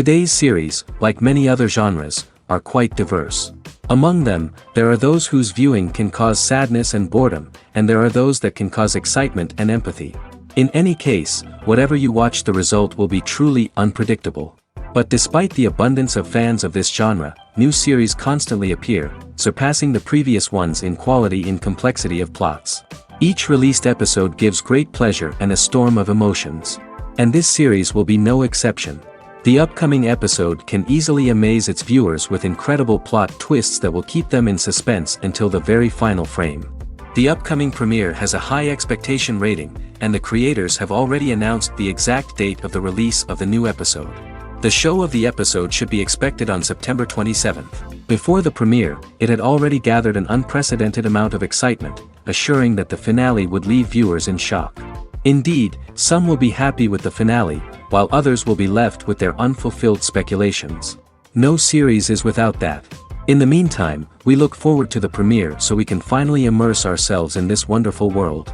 Today's series, like many other genres, are quite diverse. Among them, there are those whose viewing can cause sadness and boredom, and there are those that can cause excitement and empathy. In any case, whatever you watch, the result will be truly unpredictable. But despite the abundance of fans of this genre, new series constantly appear, surpassing the previous ones in quality and complexity of plots. Each released episode gives great pleasure and a storm of emotions. And this series will be no exception. The upcoming episode can easily amaze its viewers with incredible plot twists that will keep them in suspense until the very final frame. The upcoming premiere has a high expectation rating, and the creators have already announced the exact date of the release of the new episode. The show of the episode should be expected on September 27th. Before the premiere, it had already gathered an unprecedented amount of excitement, assuring that the finale would leave viewers in shock. Indeed, some will be happy with the finale, while others will be left with their unfulfilled speculations. No series is without that. In the meantime, we look forward to the premiere so we can finally immerse ourselves in this wonderful world.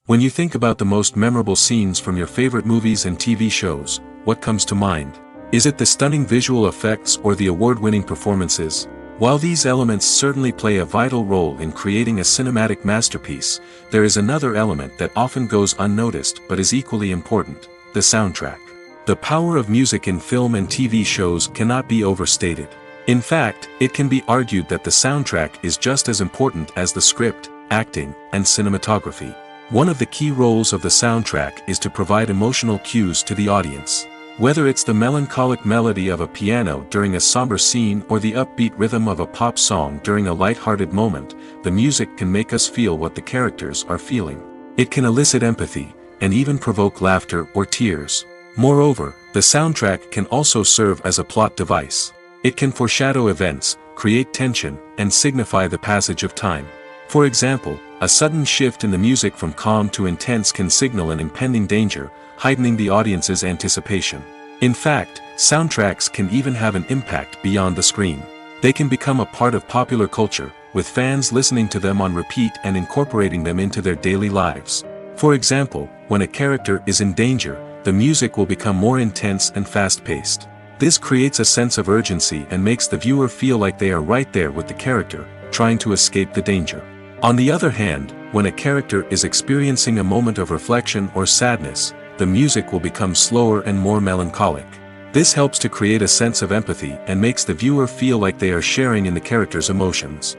When you think about the most memorable scenes from your favorite movies and TV shows, what comes to mind? Is it the stunning visual effects or the award-winning performances? While these elements certainly play a vital role in creating a cinematic masterpiece, there is another element that often goes unnoticed but is equally important: the soundtrack. The power of music in film and TV shows cannot be overstated. In fact, it can be argued that the soundtrack is just as important as the script, acting, and cinematography. One of the key roles of the soundtrack is to provide emotional cues to the audience. Whether it's the melancholic melody of a piano during a somber scene or the upbeat rhythm of a pop song during a light-hearted moment, the music can make us feel what the characters are feeling. It can elicit empathy, and even provoke laughter or tears. Moreover, the soundtrack can also serve as a plot device. It can foreshadow events, create tension, and signify the passage of time. For example, a sudden shift in the music from calm to intense can signal an impending danger, heightening the audience's anticipation. In fact, soundtracks can even have an impact beyond the screen. They can become a part of popular culture, with fans listening to them on repeat and incorporating them into their daily lives. For example, when a character is in danger, the music will become more intense and fast-paced. This creates a sense of urgency and makes the viewer feel like they are right there with the character, trying to escape the danger. On the other hand, when a character is experiencing a moment of reflection or sadness, the music will become slower and more melancholic. This helps to create a sense of empathy and makes the viewer feel like they are sharing in the character's emotions.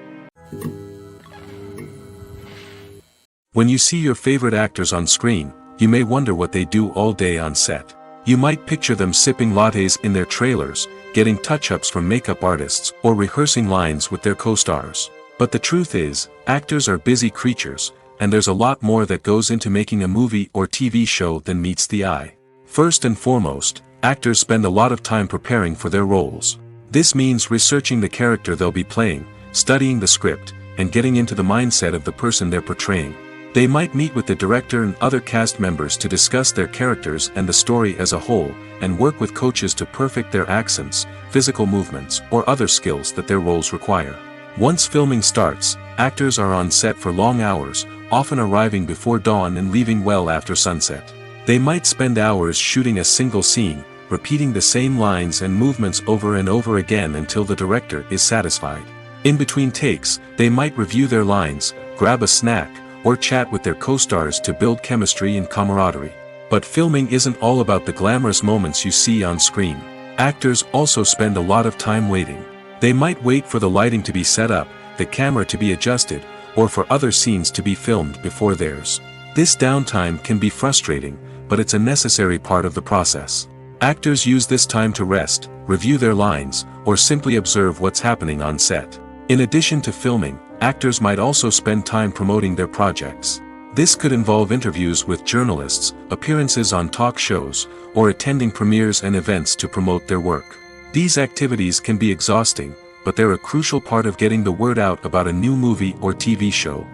When you see your favorite actors on screen, you may wonder what they do all day on set. You might picture them sipping lattes in their trailers, getting touch-ups from makeup artists, or rehearsing lines with their co-stars. But the truth is, actors are busy creatures, and there's a lot more that goes into making a movie or TV show than meets the eye. First and foremost, actors spend a lot of time preparing for their roles. This means researching the character they'll be playing, studying the script, and getting into the mindset of the person they're portraying. They might meet with the director and other cast members to discuss their characters and the story as a whole, and work with coaches to perfect their accents, physical movements, or other skills that their roles require. Once filming starts, actors are on set for long hours, often arriving before dawn and leaving well after sunset. They might spend hours shooting a single scene, repeating the same lines and movements over and over again until the director is satisfied. In between takes, they might review their lines, grab a snack, or chat with their co-stars to build chemistry and camaraderie. But filming isn't all about the glamorous moments you see on screen. Actors also spend a lot of time waiting. They might wait for the lighting to be set up, the camera to be adjusted, or for other scenes to be filmed before theirs. This downtime can be frustrating, but it's a necessary part of the process. Actors use this time to rest, review their lines, or simply observe what's happening on set. In addition to filming, actors might also spend time promoting their projects. This could involve interviews with journalists, appearances on talk shows, or attending premieres and events to promote their work. These activities can be exhausting, but they're a crucial part of getting the word out about a new movie or TV show.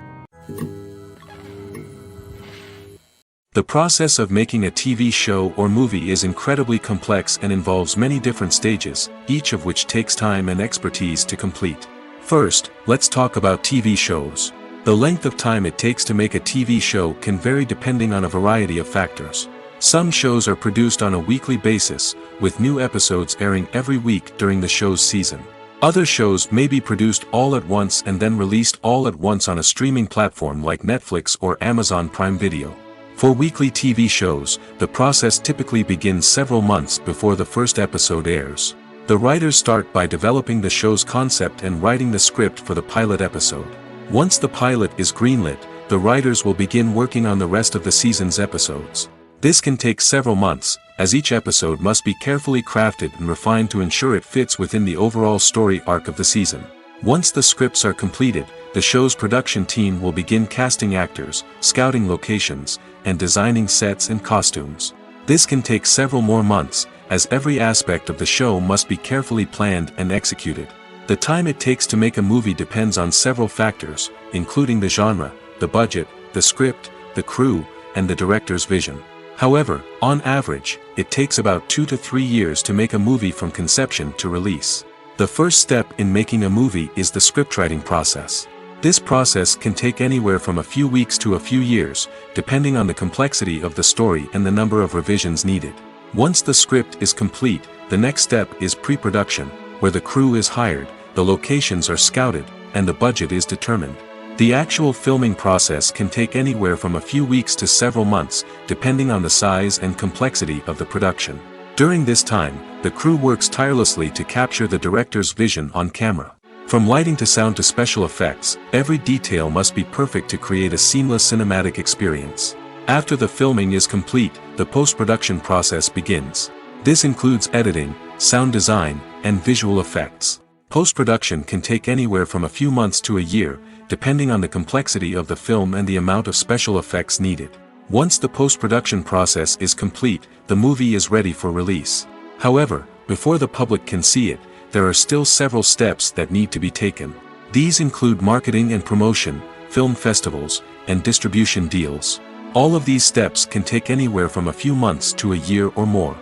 The process of making a TV show or movie is incredibly complex and involves many different stages, each of which takes time and expertise to complete. First, let's talk about TV shows. The length of time it takes to make a TV show can vary depending on a variety of factors. Some shows are produced on a weekly basis, with new episodes airing every week during the show's season. Other shows may be produced all at once and then released all at once on a streaming platform like Netflix or Amazon Prime Video. For weekly TV shows, the process typically begins several months before the first episode airs. The writers start by developing the show's concept and writing the script for the pilot episode. Once the pilot is greenlit, the writers will begin working on the rest of the season's episodes. This can take several months, as each episode must be carefully crafted and refined to ensure it fits within the overall story arc of the season. Once the scripts are completed, the show's production team will begin casting actors, scouting locations, and designing sets and costumes. This can take several more months, as every aspect of the show must be carefully planned and executed. The time it takes to make a movie depends on several factors, including the genre, the budget, the script, the crew, and the director's vision. However, on average, it takes about 2 to 3 years to make a movie from conception to release. The first step in making a movie is the scriptwriting process. This process can take anywhere from a few weeks to a few years, depending on the complexity of the story and the number of revisions needed. Once the script is complete, the next step is pre-production, where the crew is hired, the locations are scouted, and the budget is determined. The actual filming process can take anywhere from a few weeks to several months, depending on the size and complexity of the production. During this time, the crew works tirelessly to capture the director's vision on camera. From lighting to sound to special effects, every detail must be perfect to create a seamless cinematic experience. After the filming is complete, the post-production process begins. This includes editing, sound design, and visual effects. Post-production can take anywhere from a few months to a year, depending on the complexity of the film and the amount of special effects needed. Once the post-production process is complete, the movie is ready for release. However, before the public can see it, there are still several steps that need to be taken. These include marketing and promotion, film festivals, and distribution deals. All of these steps can take anywhere from a few months to a year or more.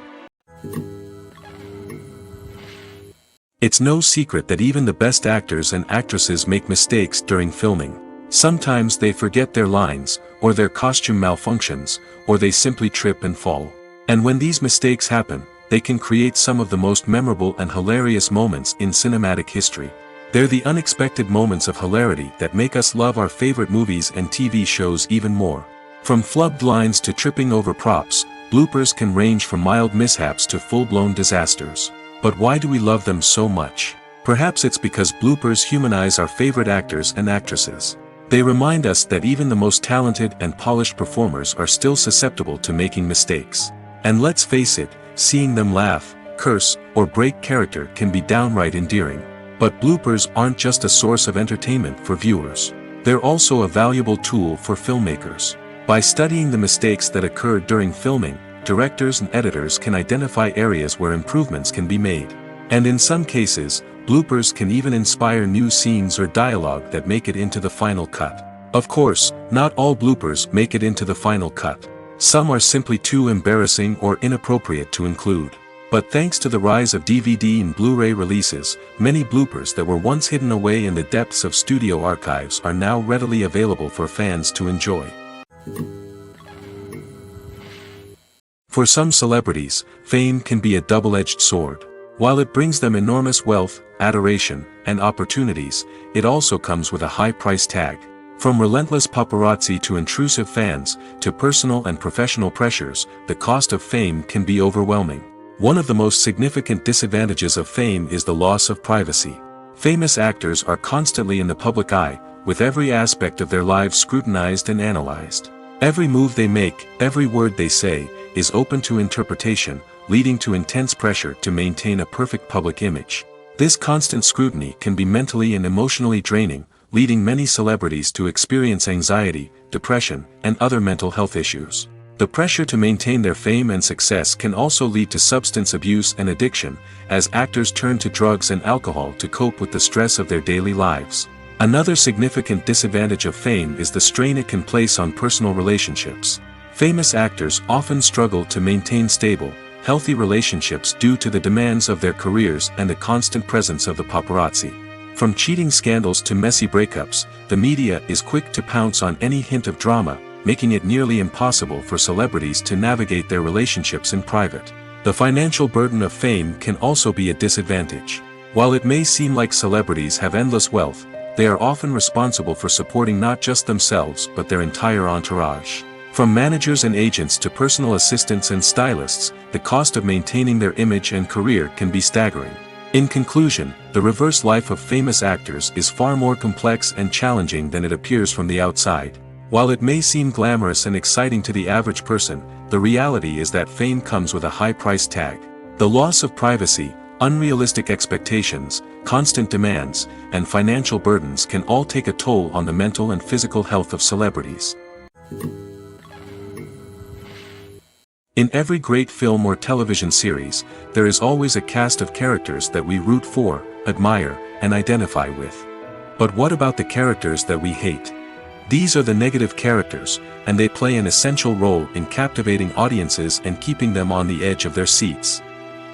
It's no secret that even the best actors and actresses make mistakes during filming. Sometimes they forget their lines, or their costume malfunctions, or they simply trip and fall. And when these mistakes happen, they can create some of the most memorable and hilarious moments in cinematic history. They're the unexpected moments of hilarity that make us love our favorite movies and TV shows even more. From flubbed lines to tripping over props, bloopers can range from mild mishaps to full-blown disasters. But why do we love them so much? Perhaps it's because bloopers humanize our favorite actors and actresses. They remind us that even the most talented and polished performers are still susceptible to making mistakes. And let's face it, seeing them laugh, curse, or break character can be downright endearing. But bloopers aren't just a source of entertainment for viewers. They're also a valuable tool for filmmakers. By studying the mistakes that occurred during filming, directors and editors can identify areas where improvements can be made. And in some cases, bloopers can even inspire new scenes or dialogue that make it into the final cut. Of course, not all bloopers make it into the final cut. Some are simply too embarrassing or inappropriate to include. But thanks to the rise of DVD and Blu-ray releases, many bloopers that were once hidden away in the depths of studio archives are now readily available for fans to enjoy. For some celebrities, fame can be a double-edged sword. While it brings them enormous wealth, adoration, and opportunities, it also comes with a high price tag. From relentless paparazzi to intrusive fans, to personal and professional pressures, the cost of fame can be overwhelming. One of the most significant disadvantages of fame is the loss of privacy. Famous actors are constantly in the public eye, with every aspect of their lives scrutinized and analyzed. Every move they make, every word they say, is open to interpretation, leading to intense pressure to maintain a perfect public image. This constant scrutiny can be mentally and emotionally draining, leading many celebrities to experience anxiety, depression, and other mental health issues. The pressure to maintain their fame and success can also lead to substance abuse and addiction, as actors turn to drugs and alcohol to cope with the stress of their daily lives. Another significant disadvantage of fame is the strain it can place on personal relationships. Famous actors often struggle to maintain stable, healthy relationships due to the demands of their careers and the constant presence of the paparazzi. From cheating scandals to messy breakups, the media is quick to pounce on any hint of drama, making it nearly impossible for celebrities to navigate their relationships in private. The financial burden of fame can also be a disadvantage. While it may seem like celebrities have endless wealth, they are often responsible for supporting not just themselves but their entire entourage. From managers and agents to personal assistants and stylists, the cost of maintaining their image and career can be staggering. In conclusion, the reverse life of famous actors is far more complex and challenging than it appears from the outside. While it may seem glamorous and exciting to the average person, the reality is that fame comes with a high price tag. The loss of privacy, unrealistic expectations, constant demands, and financial burdens can all take a toll on the mental and physical health of celebrities. In every great film or television series, there is always a cast of characters that we root for, admire, and identify with. But what about the characters that we hate? These are the negative characters, and they play an essential role in captivating audiences and keeping them on the edge of their seats.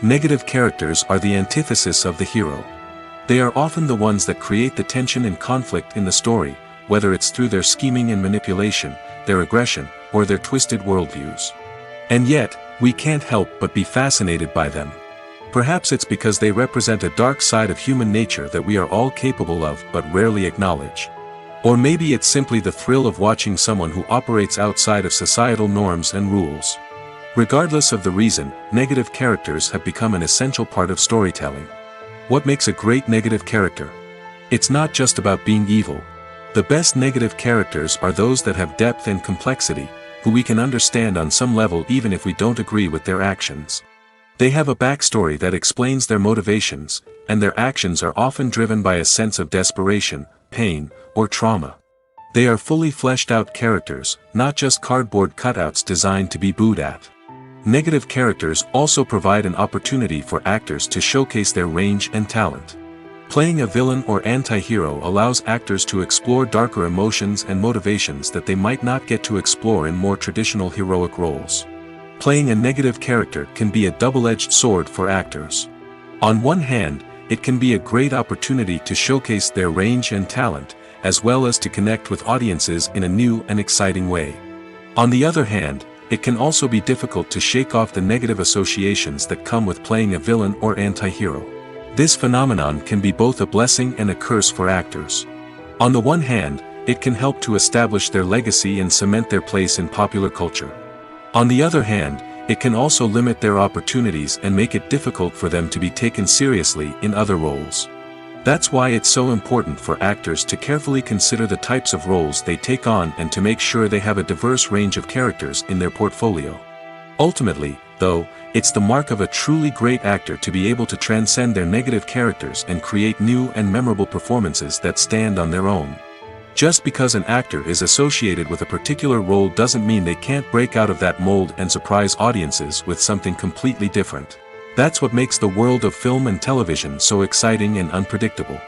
Negative characters are the antithesis of the hero. They are often the ones that create the tension and conflict in the story, whether it's through their scheming and manipulation, their aggression, or their twisted worldviews. And yet, we can't help but be fascinated by them. Perhaps it's because they represent a dark side of human nature that we are all capable of but rarely acknowledge. Or maybe it's simply the thrill of watching someone who operates outside of societal norms and rules. Regardless of the reason, negative characters have become an essential part of storytelling. What makes a great negative character? It's not just about being evil. The best negative characters are those that have depth and complexity, who we can understand on some level even if we don't agree with their actions. They have a backstory that explains their motivations, and their actions are often driven by a sense of desperation, pain, or trauma. They are fully fleshed out characters, not just cardboard cutouts designed to be booed at. Negative characters also provide an opportunity for actors to showcase their range and talent. Playing a villain or anti-hero allows actors to explore darker emotions and motivations that they might not get to explore in more traditional heroic roles. Playing a negative character can be a double-edged sword for actors. On one hand, it can be a great opportunity to showcase their range and talent, as well as to connect with audiences in a new and exciting way. On the other hand, it can also be difficult to shake off the negative associations that come with playing a villain or anti-hero. This phenomenon can be both a blessing and a curse for actors. On the one hand, it can help to establish their legacy and cement their place in popular culture. On the other hand, it can also limit their opportunities and make it difficult for them to be taken seriously in other roles. That's why it's so important for actors to carefully consider the types of roles they take on and to make sure they have a diverse range of characters in their portfolio. Ultimately, though, it's the mark of a truly great actor to be able to transcend their negative characters and create new and memorable performances that stand on their own. Just because an actor is associated with a particular role doesn't mean they can't break out of that mold and surprise audiences with something completely different. That's what makes the world of film and television so exciting and unpredictable.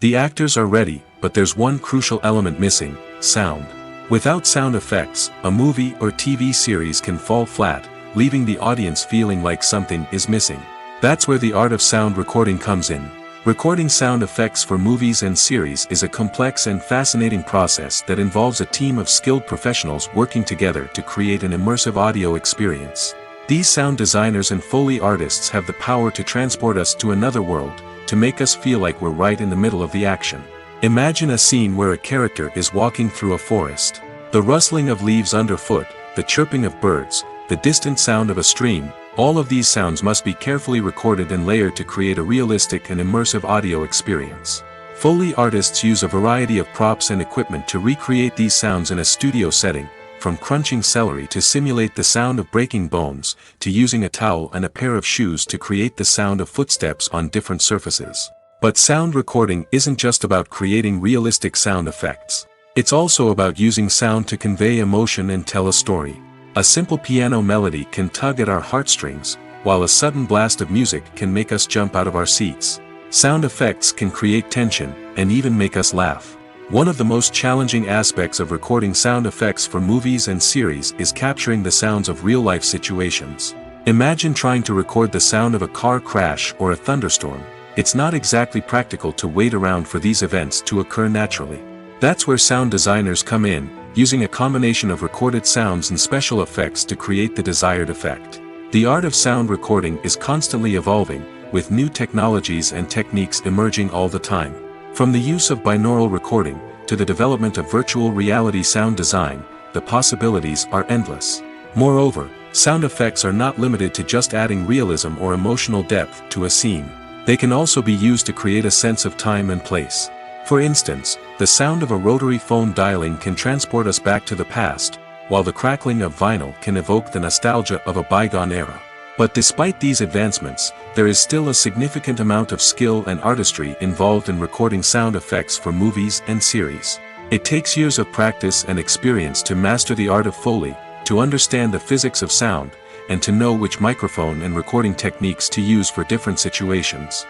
The actors are ready, but there's one crucial element missing: sound. Without sound effects, a movie or TV series can fall flat, leaving the audience feeling like something is missing. That's where the art of sound recording comes in. Recording sound effects for movies and series is a complex and fascinating process that involves a team of skilled professionals working together to create an immersive audio experience. These sound designers and Foley artists have the power to transport us to another world, to make us feel like we're right in the middle of the action. Imagine a scene where a character is walking through a forest. The rustling of leaves underfoot, the chirping of birds, the distant sound of a stream, all of these sounds must be carefully recorded and layered to create a realistic and immersive audio experience. Foley artists use a variety of props and equipment to recreate these sounds in a studio setting, from crunching celery to simulate the sound of breaking bones, to using a towel and a pair of shoes to create the sound of footsteps on different surfaces. But sound recording isn't just about creating realistic sound effects. It's also about using sound to convey emotion and tell a story. A simple piano melody can tug at our heartstrings, while a sudden blast of music can make us jump out of our seats. Sound effects can create tension, and even make us laugh. One of the most challenging aspects of recording sound effects for movies and series is capturing the sounds of real-life situations. Imagine trying to record the sound of a car crash or a thunderstorm. It's not exactly practical to wait around for these events to occur naturally. That's where sound designers come in, using a combination of recorded sounds and special effects to create the desired effect. The art of sound recording is constantly evolving, with new technologies and techniques emerging all the time. From the use of binaural recording, to the development of virtual reality sound design, the possibilities are endless. Moreover, sound effects are not limited to just adding realism or emotional depth to a scene. They can also be used to create a sense of time and place. For instance, the sound of a rotary phone dialing can transport us back to the past, while the crackling of vinyl can evoke the nostalgia of a bygone era. But despite these advancements, there is still a significant amount of skill and artistry involved in recording sound effects for movies and series. It takes years of practice and experience to master the art of Foley, to understand the physics of sound, and to know which microphone and recording techniques to use for different situations.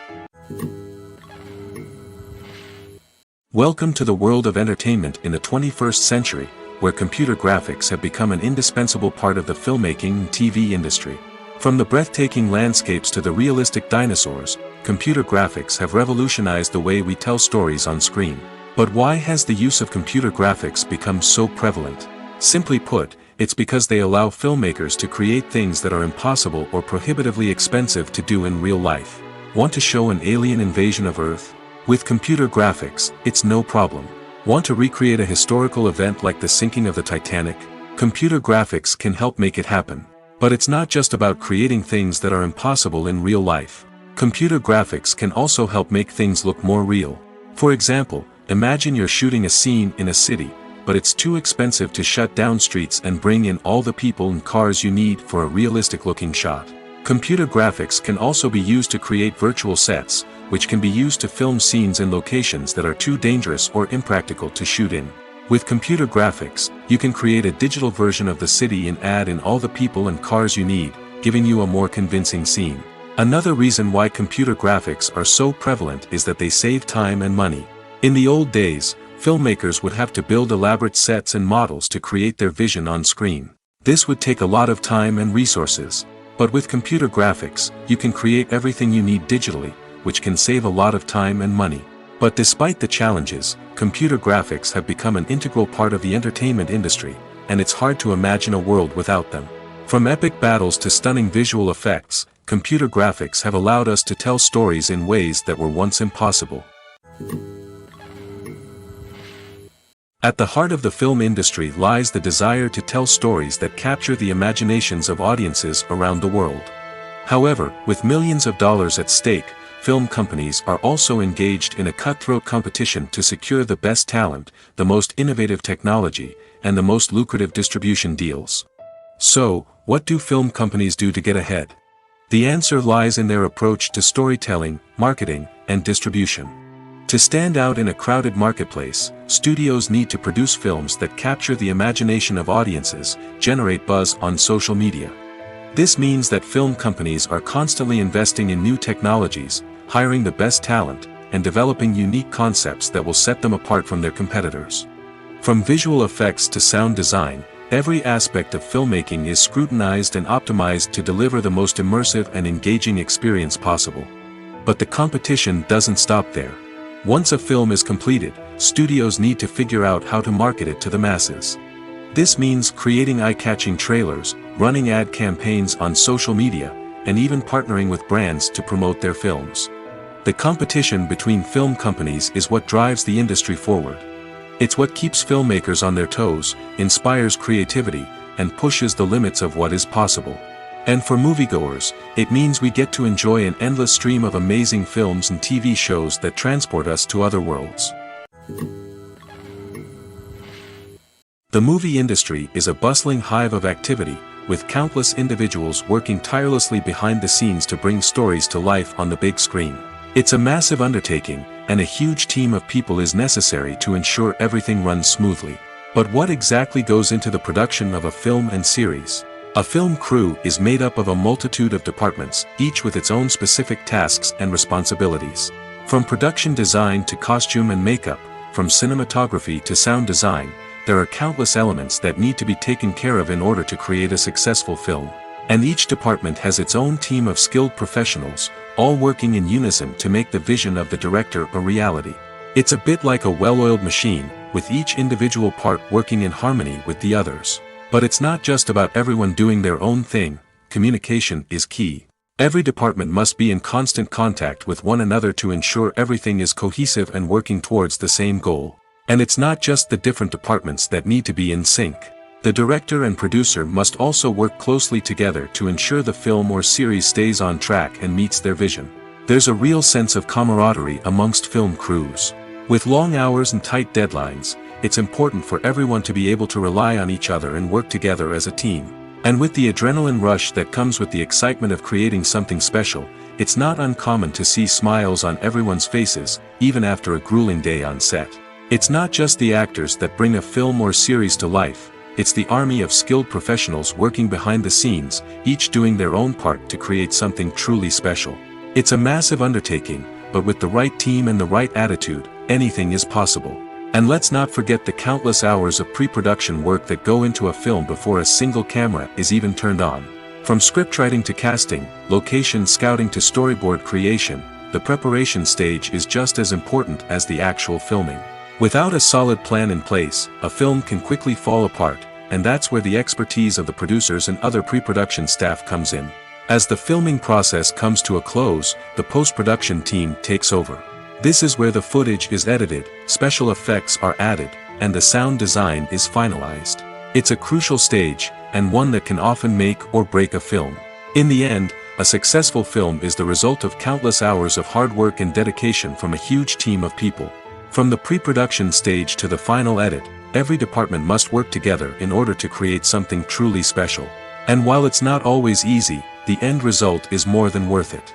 Welcome to the world of entertainment in the 21st century, where computer graphics have become an indispensable part of the filmmaking and TV industry. From the breathtaking landscapes to the realistic dinosaurs, computer graphics have revolutionized the way we tell stories on screen. But why has the use of computer graphics become so prevalent? Simply put, it's because they allow filmmakers to create things that are impossible or prohibitively expensive to do in real life. Want to show an alien invasion of Earth? With computer graphics, it's no problem. Want to recreate a historical event like the sinking of the Titanic? Computer graphics can help make it happen. But it's not just about creating things that are impossible in real life. Computer graphics can also help make things look more real. For example, imagine you're shooting a scene in a city, but it's too expensive to shut down streets and bring in all the people and cars you need for a realistic-looking shot. Computer graphics can also be used to create virtual sets, which can be used to film scenes in locations that are too dangerous or impractical to shoot in. With computer graphics, you can create a digital version of the city and add in all the people and cars you need, giving you a more convincing scene. Another reason why computer graphics are so prevalent is that they save time and money. In the old days, filmmakers would have to build elaborate sets and models to create their vision on screen. This would take a lot of time and resources. But with computer graphics, you can create everything you need digitally, which can save a lot of time and money. But despite the challenges, computer graphics have become an integral part of the entertainment industry, and it's hard to imagine a world without them. From epic battles to stunning visual effects, computer graphics have allowed us to tell stories in ways that were once impossible. At the heart of the film industry lies the desire to tell stories that capture the imaginations of audiences around the world. However, with millions of dollars at stake, film companies are also engaged in a cutthroat competition to secure the best talent, the most innovative technology, and the most lucrative distribution deals. So, what do film companies do to get ahead? The answer lies in their approach to storytelling, marketing, and distribution. To stand out in a crowded marketplace, studios need to produce films that capture the imagination of audiences, generate buzz on social media. This means that film companies are constantly investing in new technologies, hiring the best talent, and developing unique concepts that will set them apart from their competitors. From visual effects to sound design, every aspect of filmmaking is scrutinized and optimized to deliver the most immersive and engaging experience possible. But the competition doesn't stop there. Once a film is completed, studios need to figure out how to market it to the masses. This means creating eye-catching trailers, running ad campaigns on social media, and even partnering with brands to promote their films. The competition between film companies is what drives the industry forward. It's what keeps filmmakers on their toes, inspires creativity, and pushes the limits of what is possible. And for moviegoers, it means we get to enjoy an endless stream of amazing films and TV shows that transport us to other worlds. The movie industry is a bustling hive of activity, with countless individuals working tirelessly behind the scenes to bring stories to life on the big screen. It's a massive undertaking, and a huge team of people is necessary to ensure everything runs smoothly. But what exactly goes into the production of a film and series? A film crew is made up of a multitude of departments, each with its own specific tasks and responsibilities. From production design to costume and makeup, from cinematography to sound design, there are countless elements that need to be taken care of in order to create a successful film. And each department has its own team of skilled professionals, all working in unison to make the vision of the director a reality. It's a bit like a well-oiled machine, with each individual part working in harmony with the others. But it's not just about everyone doing their own thing. Communication is key. Every department must be in constant contact with one another to ensure everything is cohesive and working towards the same goal. And it's not just the different departments that need to be in sync. The director and producer must also work closely together to ensure the film or series stays on track and meets their vision. There's a real sense of camaraderie amongst film crews. With long hours and tight deadlines, it's important for everyone to be able to rely on each other and work together as a team. And with the adrenaline rush that comes with the excitement of creating something special, it's not uncommon to see smiles on everyone's faces, even after a grueling day on set. It's not just the actors that bring a film or series to life, it's the army of skilled professionals working behind the scenes, each doing their own part to create something truly special. It's a massive undertaking, but with the right team and the right attitude, anything is possible. And let's not forget the countless hours of pre-production work that go into a film before a single camera is even turned on. From scriptwriting to casting, location scouting to storyboard creation, the preparation stage is just as important as the actual filming. Without a solid plan in place, a film can quickly fall apart, and that's where the expertise of the producers and other pre-production staff comes in. As the filming process comes to a close, the post-production team takes over. This is where the footage is edited, special effects are added, and the sound design is finalized. It's a crucial stage, and one that can often make or break a film. In the end, a successful film is the result of countless hours of hard work and dedication from a huge team of people. From the pre-production stage to the final edit, every department must work together in order to create something truly special. And while it's not always easy, the end result is more than worth it.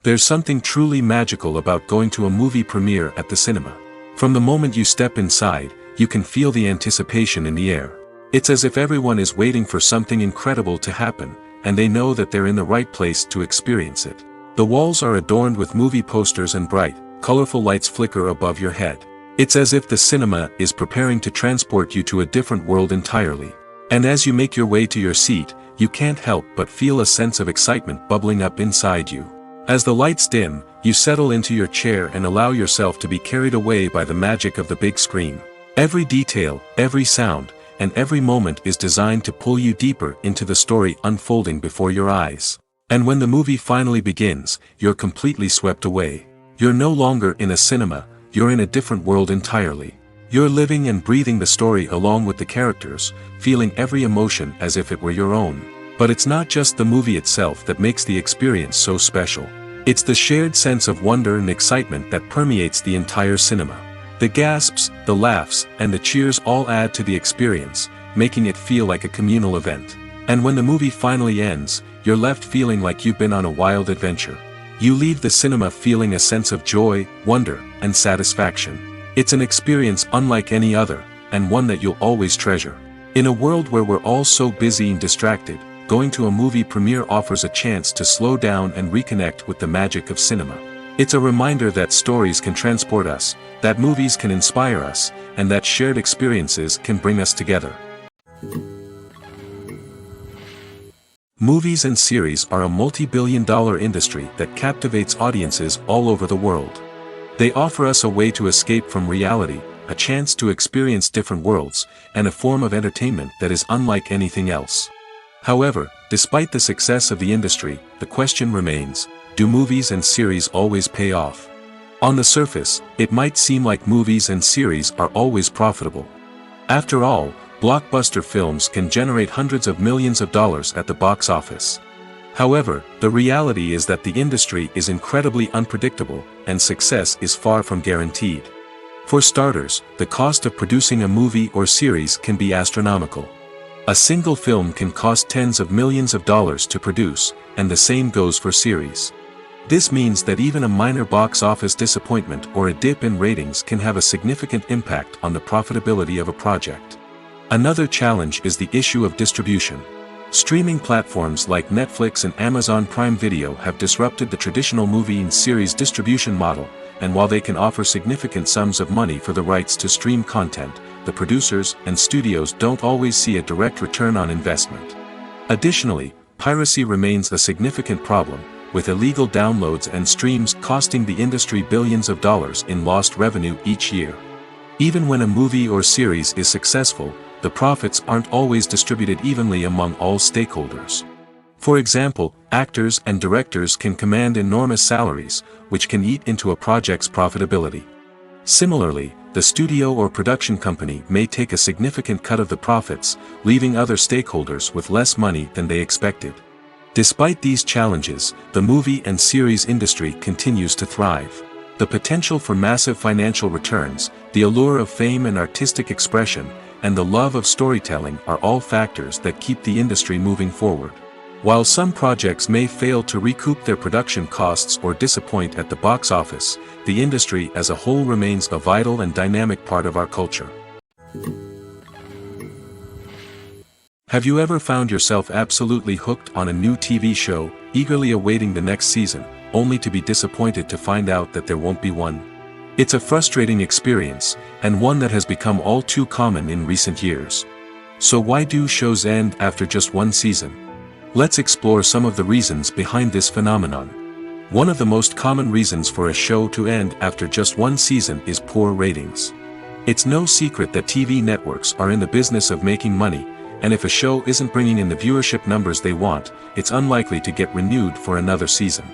There's something truly magical about going to a movie premiere at the cinema. From the moment you step inside, you can feel the anticipation in the air. It's as if everyone is waiting for something incredible to happen, and they know that they're in the right place to experience it. The walls are adorned with movie posters and bright, colorful lights flicker above your head. It's as if the cinema is preparing to transport you to a different world entirely. And as you make your way to your seat, you can't help but feel a sense of excitement bubbling up inside you. As the lights dim, you settle into your chair and allow yourself to be carried away by the magic of the big screen. Every detail, every sound, and every moment is designed to pull you deeper into the story unfolding before your eyes. And when the movie finally begins, you're completely swept away. You're no longer in a cinema, you're in a different world entirely. You're living and breathing the story along with the characters, feeling every emotion as if it were your own. But it's not just the movie itself that makes the experience so special. It's the shared sense of wonder and excitement that permeates the entire cinema. The gasps, the laughs, and the cheers all add to the experience, making it feel like a communal event. And when the movie finally ends, you're left feeling like you've been on a wild adventure. You leave the cinema feeling a sense of joy, wonder, and satisfaction. It's an experience unlike any other, and one that you'll always treasure. In a world where we're all so busy and distracted, going to a movie premiere offers a chance to slow down and reconnect with the magic of cinema. It's a reminder that stories can transport us, that movies can inspire us, and that shared experiences can bring us together. Movies and series are a multi-billion-dollar industry that captivates audiences all over the world. They offer us a way to escape from reality, a chance to experience different worlds, and a form of entertainment that is unlike anything else. However, despite the success of the industry, the question remains, do movies and series always pay off? On the surface, it might seem like movies and series are always profitable. After all, blockbuster films can generate hundreds of millions of dollars at the box office. However, the reality is that the industry is incredibly unpredictable, and success is far from guaranteed. For starters, the cost of producing a movie or series can be astronomical. A single film can cost tens of millions of dollars to produce, and the same goes for series. This means that even a minor box office disappointment or a dip in ratings can have a significant impact on the profitability of a project. Another challenge is the issue of distribution. Streaming platforms like Netflix and Amazon Prime Video have disrupted the traditional movie and series distribution model, and while they can offer significant sums of money for the rights to stream content, the producers and studios don't always see a direct return on investment. Additionally, piracy remains a significant problem, with illegal downloads and streams costing the industry billions of dollars in lost revenue each year. Even when a movie or series is successful, the profits aren't always distributed evenly among all stakeholders. For example, actors and directors can command enormous salaries, which can eat into a project's profitability. Similarly, the studio or production company may take a significant cut of the profits, leaving other stakeholders with less money than they expected. Despite these challenges, the movie and series industry continues to thrive. The potential for massive financial returns, the allure of fame and artistic expression, and the love of storytelling are all factors that keep the industry moving forward. While some projects may fail to recoup their production costs or disappoint at the box office, the industry as a whole remains a vital and dynamic part of our culture. Have you ever found yourself absolutely hooked on a new TV show, eagerly awaiting the next season, only to be disappointed to find out that there won't be one? It's a frustrating experience, and one that has become all too common in recent years. So why do shows end after just one season? Let's explore some of the reasons behind this phenomenon. One of the most common reasons for a show to end after just one season is poor ratings. It's no secret that TV networks are in the business of making money, and if a show isn't bringing in the viewership numbers they want, it's unlikely to get renewed for another season.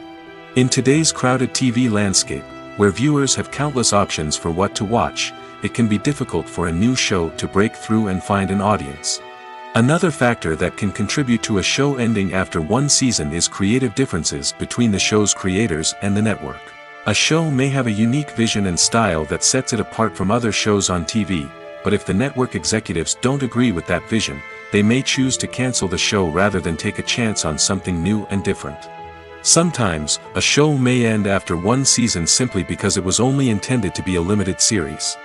In today's crowded TV landscape, where viewers have countless options for what to watch, it can be difficult for a new show to break through and find an audience. Another factor that can contribute to a show ending after one season is creative differences between the show's creators and the network. A show may have a unique vision and style that sets it apart from other shows on TV, but if the network executives don't agree with that vision, they may choose to cancel the show rather than take a chance on something new and different. Sometimes, a show may end after one season simply because it was only intended to be a limited series.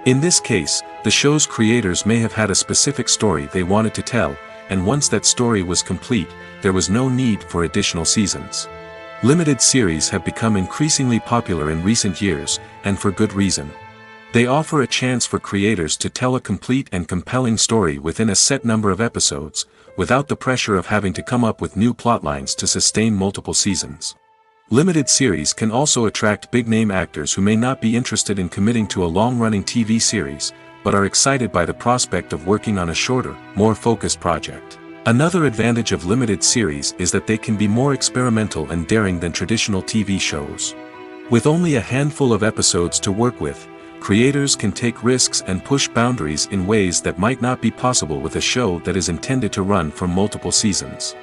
In this case, the show's creators may have had a specific story they wanted to tell, and once that story was complete, there was no need for additional seasons. Limited series have become increasingly popular in recent years, and for good reason. They offer a chance for creators to tell a complete and compelling story within a set number of episodes, without the pressure of having to come up with new plotlines to sustain multiple seasons. Limited series can also attract big-name actors who may not be interested in committing to a long-running TV series, but are excited by the prospect of working on a shorter, more focused project. Another advantage of limited series is that they can be more experimental and daring than traditional TV shows. With only a handful of episodes to work with, creators can take risks and push boundaries in ways that might not be possible with a show that is intended to run for multiple seasons.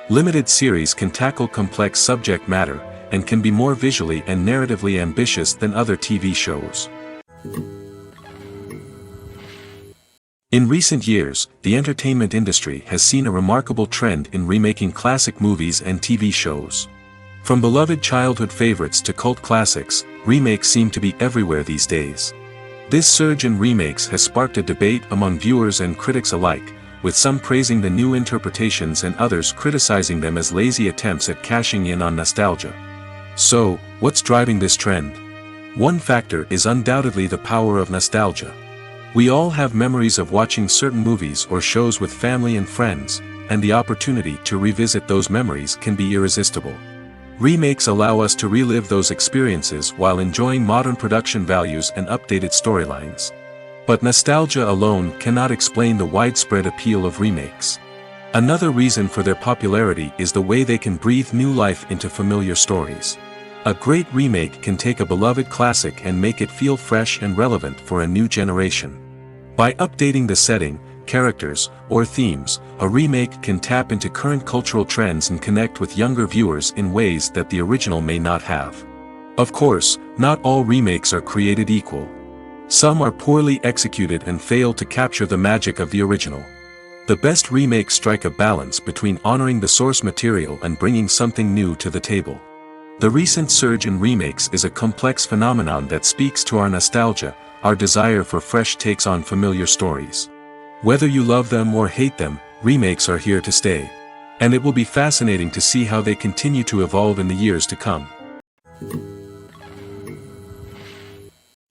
Limited series can tackle complex subject matter, and can be more visually and narratively ambitious than other TV shows. In recent years, the entertainment industry has seen a remarkable trend in remaking classic movies and TV shows. From beloved childhood favorites to cult classics, remakes seem to be everywhere these days. This surge in remakes has sparked a debate among viewers and critics alike, with some praising the new interpretations and others criticizing them as lazy attempts at cashing in on nostalgia. So, what's driving this trend? One factor is undoubtedly the power of nostalgia. We all have memories of watching certain movies or shows with family and friends, and the opportunity to revisit those memories can be irresistible. Remakes allow us to relive those experiences while enjoying modern production values and updated storylines. But nostalgia alone cannot explain the widespread appeal of remakes. Another reason for their popularity is the way they can breathe new life into familiar stories. A great remake can take a beloved classic and make it feel fresh and relevant for a new generation. By updating the setting, characters, or themes, a remake can tap into current cultural trends and connect with younger viewers in ways that the original may not have. Of course, not all remakes are created equal. Some are poorly executed and fail to capture the magic of the original. The best remakes strike a balance between honoring the source material and bringing something new to the table. The recent surge in remakes is a complex phenomenon that speaks to our nostalgia, our desire for fresh takes on familiar stories. Whether you love them or hate them, remakes are here to stay. And it will be fascinating to see how they continue to evolve in the years to come.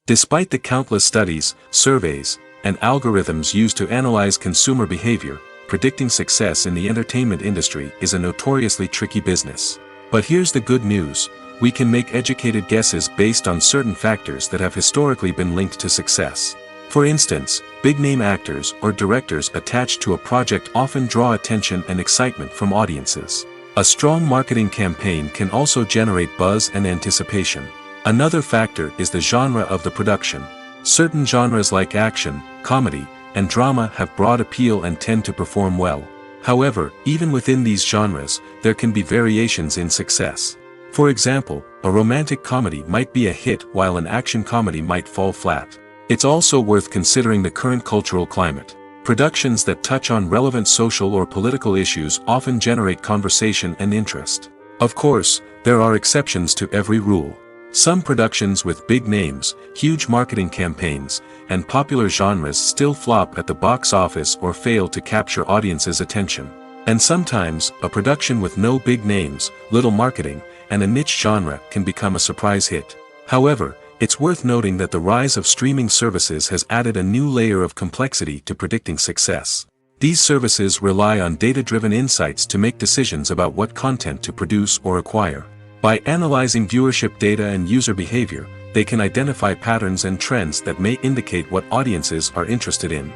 Despite the countless studies, surveys, and algorithms used to analyze consumer behavior, predicting success in the entertainment industry is a notoriously tricky business. But here's the good news: we can make educated guesses based on certain factors that have historically been linked to success. For instance, big-name actors or directors attached to a project often draw attention and excitement from audiences. A strong marketing campaign can also generate buzz and anticipation. Another factor is the genre of the production. Certain genres like action, comedy, and drama have broad appeal and tend to perform well. However, even within these genres, there can be variations in success. For example, a romantic comedy might be a hit while an action comedy might fall flat. It's also worth considering the current cultural climate. Productions that touch on relevant social or political issues often generate conversation and interest. Of course, there are exceptions to every rule. Some productions with big names, huge marketing campaigns, and popular genres still flop at the box office or fail to capture audiences' attention. And sometimes, a production with no big names, little marketing, and a niche genre can become a surprise hit. However, it's worth noting that the rise of streaming services has added a new layer of complexity to predicting success. These services rely on data-driven insights to make decisions about what content to produce or acquire. By analyzing viewership data and user behavior, they can identify patterns and trends that may indicate what audiences are interested in.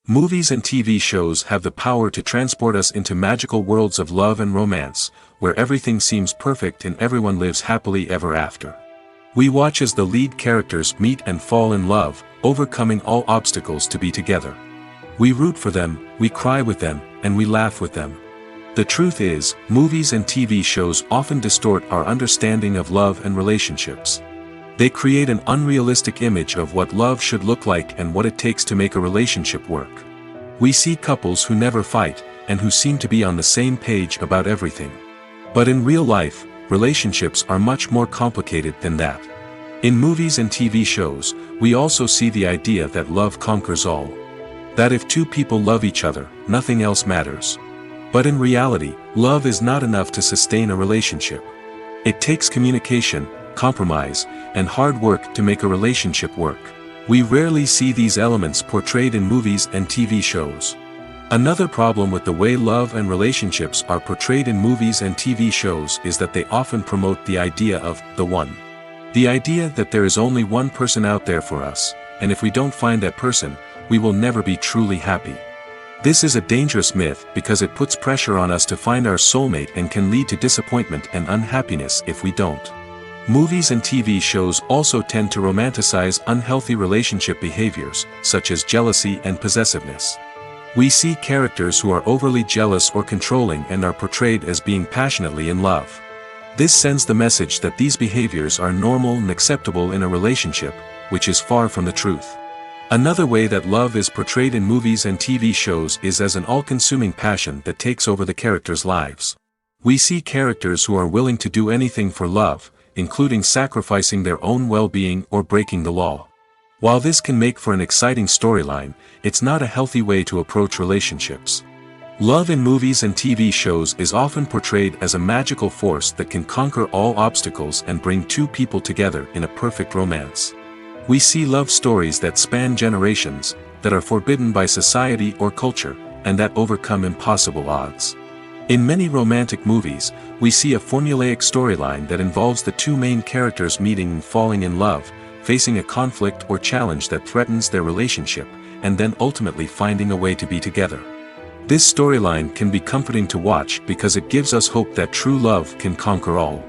Movies and TV shows have the power to transport us into magical worlds of love and romance, where everything seems perfect and everyone lives happily ever after. We watch as the lead characters meet and fall in love, overcoming all obstacles to be together. We root for them, we cry with them, and we laugh with them. The truth is, movies and TV shows often distort our understanding of love and relationships. They create an unrealistic image of what love should look like and what it takes to make a relationship work. We see couples who never fight, and who seem to be on the same page about everything. But in real life, relationships are much more complicated than that. In movies and TV shows, we also see the idea that love conquers all. That if two people love each other, nothing else matters. But in reality, love is not enough to sustain a relationship. It takes communication, compromise, and hard work to make a relationship work. We rarely see these elements portrayed in movies and TV shows. Another problem with the way love and relationships are portrayed in movies and TV shows is that they often promote the idea of the one. The idea that there is only one person out there for us, and if we don't find that person, we will never be truly happy. This is a dangerous myth because it puts pressure on us to find our soulmate and can lead to disappointment and unhappiness if we don't. Movies and TV shows also tend to romanticize unhealthy relationship behaviors, such as jealousy and possessiveness. We see characters who are overly jealous or controlling and are portrayed as being passionately in love. This sends the message that these behaviors are normal and acceptable in a relationship, which is far from the truth. Another way that love is portrayed in movies and TV shows is as an all-consuming passion that takes over the characters' lives. We see characters who are willing to do anything for love, including sacrificing their own well-being or breaking the law. While this can make for an exciting storyline, it's not a healthy way to approach relationships. Love in movies and TV shows is often portrayed as a magical force that can conquer all obstacles and bring two people together in a perfect romance. We see love stories that span generations, that are forbidden by society or culture, and that overcome impossible odds. In many romantic movies, we see a formulaic storyline that involves the two main characters meeting and falling in love, facing a conflict or challenge that threatens their relationship, and then ultimately finding a way to be together. This storyline can be comforting to watch because it gives us hope that true love can conquer all.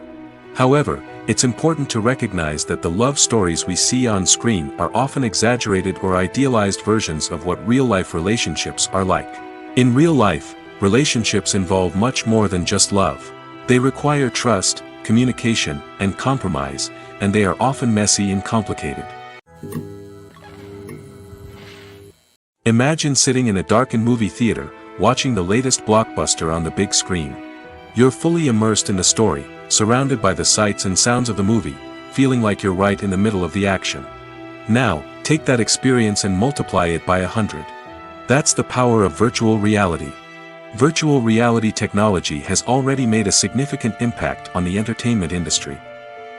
However, it's important to recognize that the love stories we see on screen are often exaggerated or idealized versions of what real-life relationships are like. In real life, relationships involve much more than just love. They require trust, communication, and compromise, and they are often messy and complicated. Imagine sitting in a darkened movie theater, watching the latest blockbuster on the big screen. You're fully immersed in the story, surrounded by the sights and sounds of the movie, feeling like you're right in the middle of the action. Now, take that experience and multiply it by 100. That's the power of virtual reality. Virtual reality technology has already made a significant impact on the entertainment industry.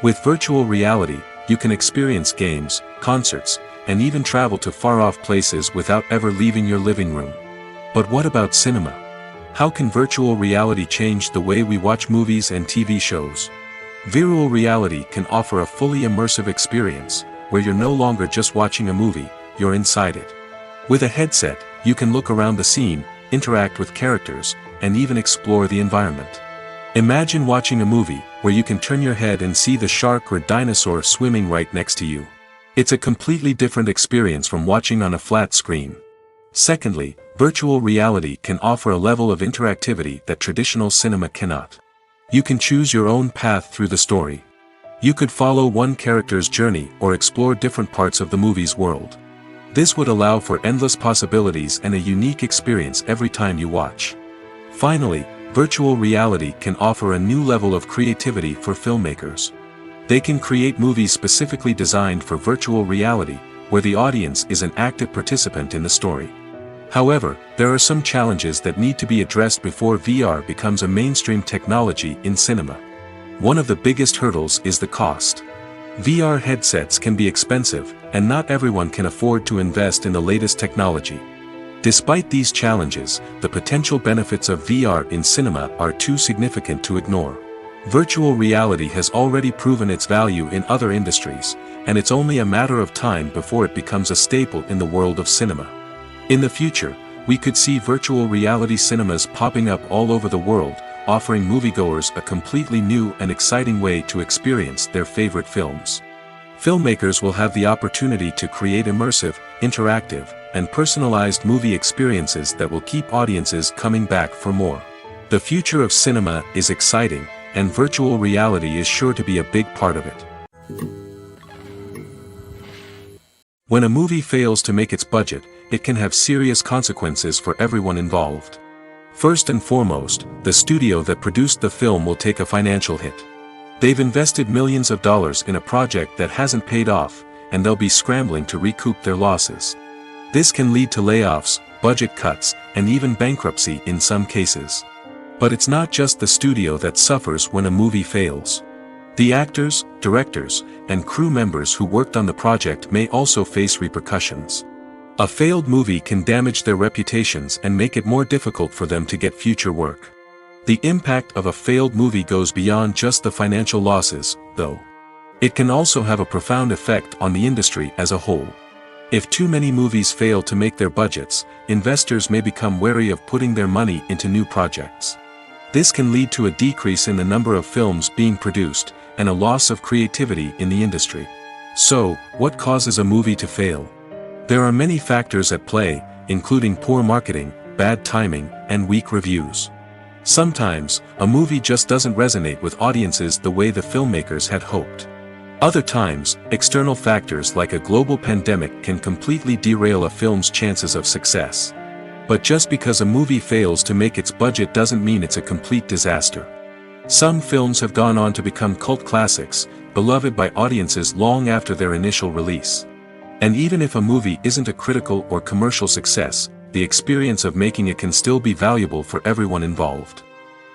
With virtual reality, you can experience games, concerts, and even travel to far-off places without ever leaving your living room. But what about cinema? How can virtual reality change the way we watch movies and TV shows? Virtual reality can offer a fully immersive experience, where you're no longer just watching a movie, you're inside it. With a headset, you can look around the scene, interact with characters, and even explore the environment. Imagine watching a movie, where you can turn your head and see the shark or dinosaur swimming right next to you. It's a completely different experience from watching on a flat screen. Secondly, virtual reality can offer a level of interactivity that traditional cinema cannot. You can choose your own path through the story. You could follow one character's journey or explore different parts of the movie's world. This would allow for endless possibilities and a unique experience every time you watch. Finally, virtual reality can offer a new level of creativity for filmmakers. They can create movies specifically designed for virtual reality, where the audience is an active participant in the story. However, there are some challenges that need to be addressed before VR becomes a mainstream technology in cinema. One of the biggest hurdles is the cost. VR headsets can be expensive, and not everyone can afford to invest in the latest technology. Despite these challenges, the potential benefits of VR in cinema are too significant to ignore. Virtual reality has already proven its value in other industries, and it's only a matter of time before it becomes a staple in the world of cinema. In the future, we could see virtual reality cinemas popping up all over the world, offering moviegoers a completely new and exciting way to experience their favorite films. Filmmakers will have the opportunity to create immersive, interactive, and personalized movie experiences that will keep audiences coming back for more. The future of cinema is exciting, and virtual reality is sure to be a big part of it. When a movie fails to make its budget, it can have serious consequences for everyone involved. First and foremost, the studio that produced the film will take a financial hit. They've invested millions of dollars in a project that hasn't paid off, and they'll be scrambling to recoup their losses. This can lead to layoffs, budget cuts, and even bankruptcy in some cases. But it's not just the studio that suffers when a movie fails. The actors, directors, and crew members who worked on the project may also face repercussions. A failed movie can damage their reputations and make it more difficult for them to get future work. The impact of a failed movie goes beyond just the financial losses, though. It can also have a profound effect on the industry as a whole. If too many movies fail to make their budgets, investors may become wary of putting their money into new projects. This can lead to a decrease in the number of films being produced, and a loss of creativity in the industry. So, what causes a movie to fail? There are many factors at play, including poor marketing, bad timing, and weak reviews. Sometimes, a movie just doesn't resonate with audiences the way the filmmakers had hoped. Other times, external factors like a global pandemic can completely derail a film's chances of success. But just because a movie fails to make its budget doesn't mean it's a complete disaster. Some films have gone on to become cult classics, beloved by audiences long after their initial release. And even if a movie isn't a critical or commercial success, the experience of making it can still be valuable for everyone involved.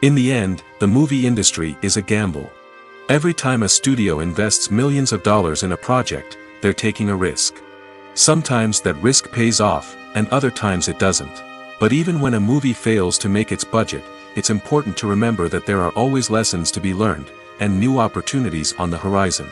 In the end, the movie industry is a gamble. Every time a studio invests millions of dollars in a project, they're taking a risk. Sometimes that risk pays off, and other times it doesn't. But even when a movie fails to make its budget, it's important to remember that there are always lessons to be learned, and new opportunities on the horizon.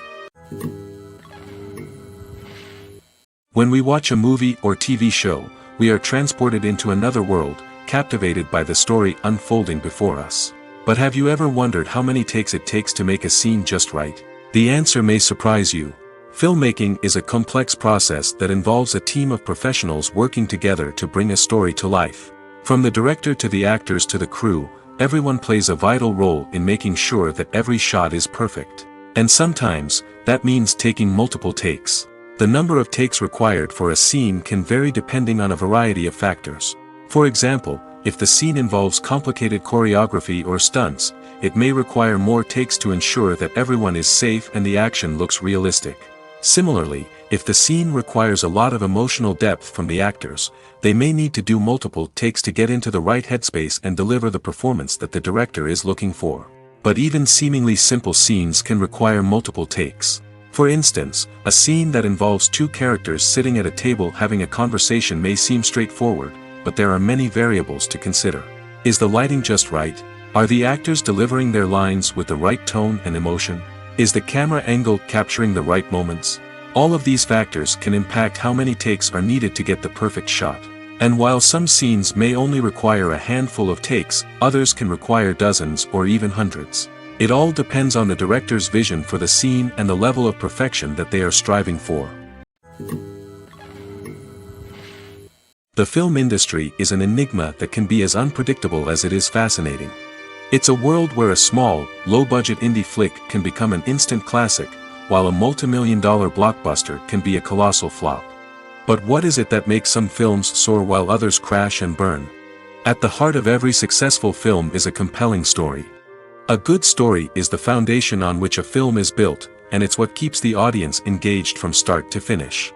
When we watch a movie or TV show, we are transported into another world, captivated by the story unfolding before us. But have you ever wondered how many takes it takes to make a scene just right? The answer may surprise you. Filmmaking is a complex process that involves a team of professionals working together to bring a story to life. From the director to the actors to the crew, everyone plays a vital role in making sure that every shot is perfect. And sometimes, that means taking multiple takes. The number of takes required for a scene can vary depending on a variety of factors. For example, if the scene involves complicated choreography or stunts, it may require more takes to ensure that everyone is safe and the action looks realistic. Similarly, if the scene requires a lot of emotional depth from the actors, they may need to do multiple takes to get into the right headspace and deliver the performance that the director is looking for. But even seemingly simple scenes can require multiple takes. For instance, a scene that involves two characters sitting at a table having a conversation may seem straightforward, but there are many variables to consider. Is the lighting just right? Are the actors delivering their lines with the right tone and emotion? Is the camera angle capturing the right moments? All of these factors can impact how many takes are needed to get the perfect shot. And while some scenes may only require a handful of takes, others can require dozens or even hundreds. It all depends on the director's vision for the scene and the level of perfection that they are striving for. The film industry is an enigma that can be as unpredictable as it is fascinating. It's a world where a small, low-budget indie flick can become an instant classic, while a multi-million-dollar blockbuster can be a colossal flop. But what is it that makes some films soar while others crash and burn? At the heart of every successful film is a compelling story. A good story is the foundation on which a film is built, and it's what keeps the audience engaged from start to finish.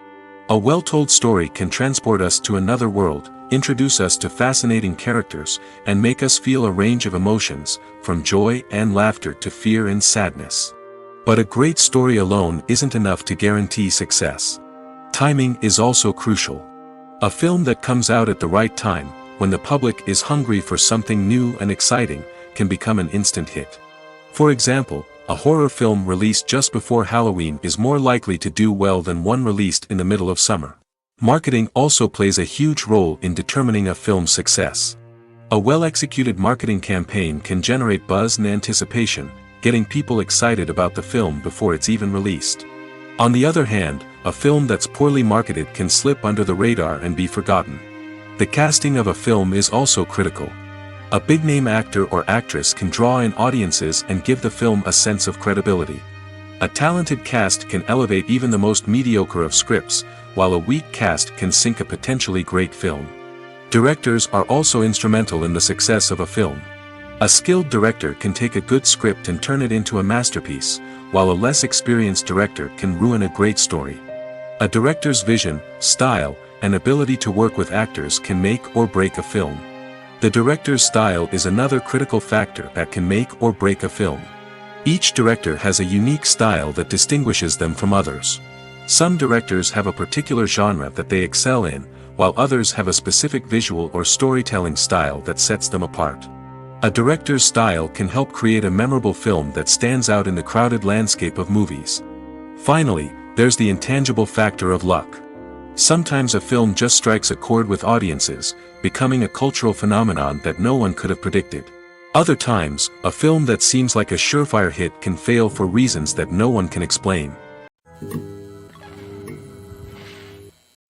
A well-told story can transport us to another world, introduce us to fascinating characters, and make us feel a range of emotions, from joy and laughter to fear and sadness. But a great story alone isn't enough to guarantee success. Timing is also crucial. A film that comes out at the right time, when the public is hungry for something new and exciting, can become an instant hit. For example, a horror film released just before Halloween is more likely to do well than one released in the middle of summer. Marketing also plays a huge role in determining a film's success. A well-executed marketing campaign can generate buzz and anticipation, getting people excited about the film before it's even released. On the other hand, a film that's poorly marketed can slip under the radar and be forgotten. The casting of a film is also critical. A big-name actor or actress can draw in audiences and give the film a sense of credibility. A talented cast can elevate even the most mediocre of scripts, while a weak cast can sink a potentially great film. Directors are also instrumental in the success of a film. A skilled director can take a good script and turn it into a masterpiece, while a less experienced director can ruin a great story. A director's vision, style, and ability to work with actors can make or break a film. The director's style is another critical factor that can make or break a film. Each director has a unique style that distinguishes them from others. Some directors have a particular genre that they excel in, while others have a specific visual or storytelling style that sets them apart. A director's style can help create a memorable film that stands out in the crowded landscape of movies. Finally, there's the intangible factor of luck. Sometimes a film just strikes a chord with audiences, becoming a cultural phenomenon that no one could have predicted. Other times, a film that seems like a surefire hit can fail for reasons that no one can explain.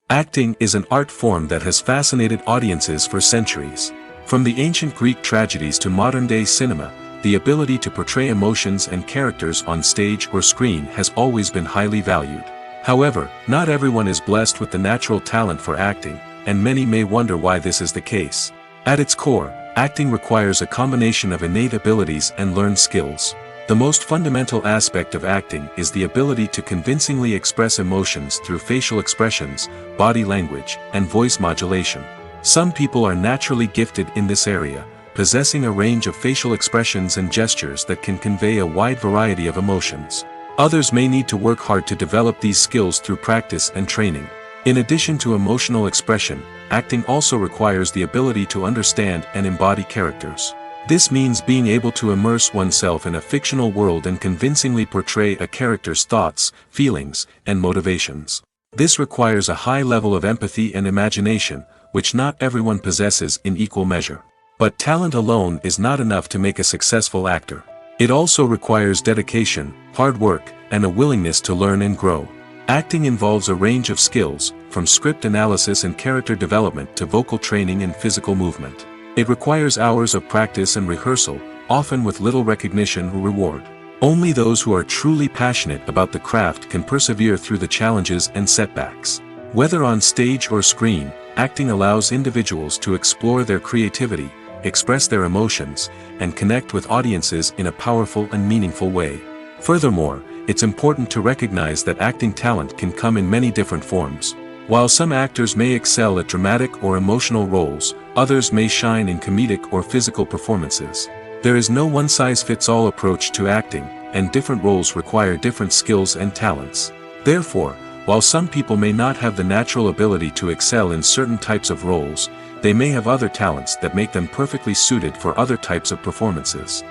Acting is an art form that has fascinated audiences for centuries. From the ancient Greek tragedies to modern-day cinema, the ability to portray emotions and characters on stage or screen has always been highly valued. However, not everyone is blessed with the natural talent for acting, and many may wonder why this is the case. At its core, acting requires a combination of innate abilities and learned skills. The most fundamental aspect of acting is the ability to convincingly express emotions through facial expressions, body language, and voice modulation. Some people are naturally gifted in this area, possessing a range of facial expressions and gestures that can convey a wide variety of emotions. Others may need to work hard to develop these skills through practice and training. In addition to emotional expression, acting also requires the ability to understand and embody characters. This means being able to immerse oneself in a fictional world and convincingly portray a character's thoughts, feelings, and motivations. This requires a high level of empathy and imagination, which not everyone possesses in equal measure. But talent alone is not enough to make a successful actor. It also requires dedication, hard work, and a willingness to learn and grow. Acting involves a range of skills, from script analysis and character development to vocal training and physical movement. It requires hours of practice and rehearsal, often with little recognition or reward. Only those who are truly passionate about the craft can persevere through the challenges and setbacks. Whether on stage or screen, acting allows individuals to explore their creativity, express their emotions, and connect with audiences in a powerful and meaningful way. Furthermore, it's important to recognize that acting talent can come in many different forms. While some actors may excel at dramatic or emotional roles, others may shine in comedic or physical performances. There is no one-size-fits-all approach to acting, and different roles require different skills and talents. Therefore, While some people may not have the natural ability to excel in certain types of roles, they may have other talents that make them perfectly suited for other types of performances.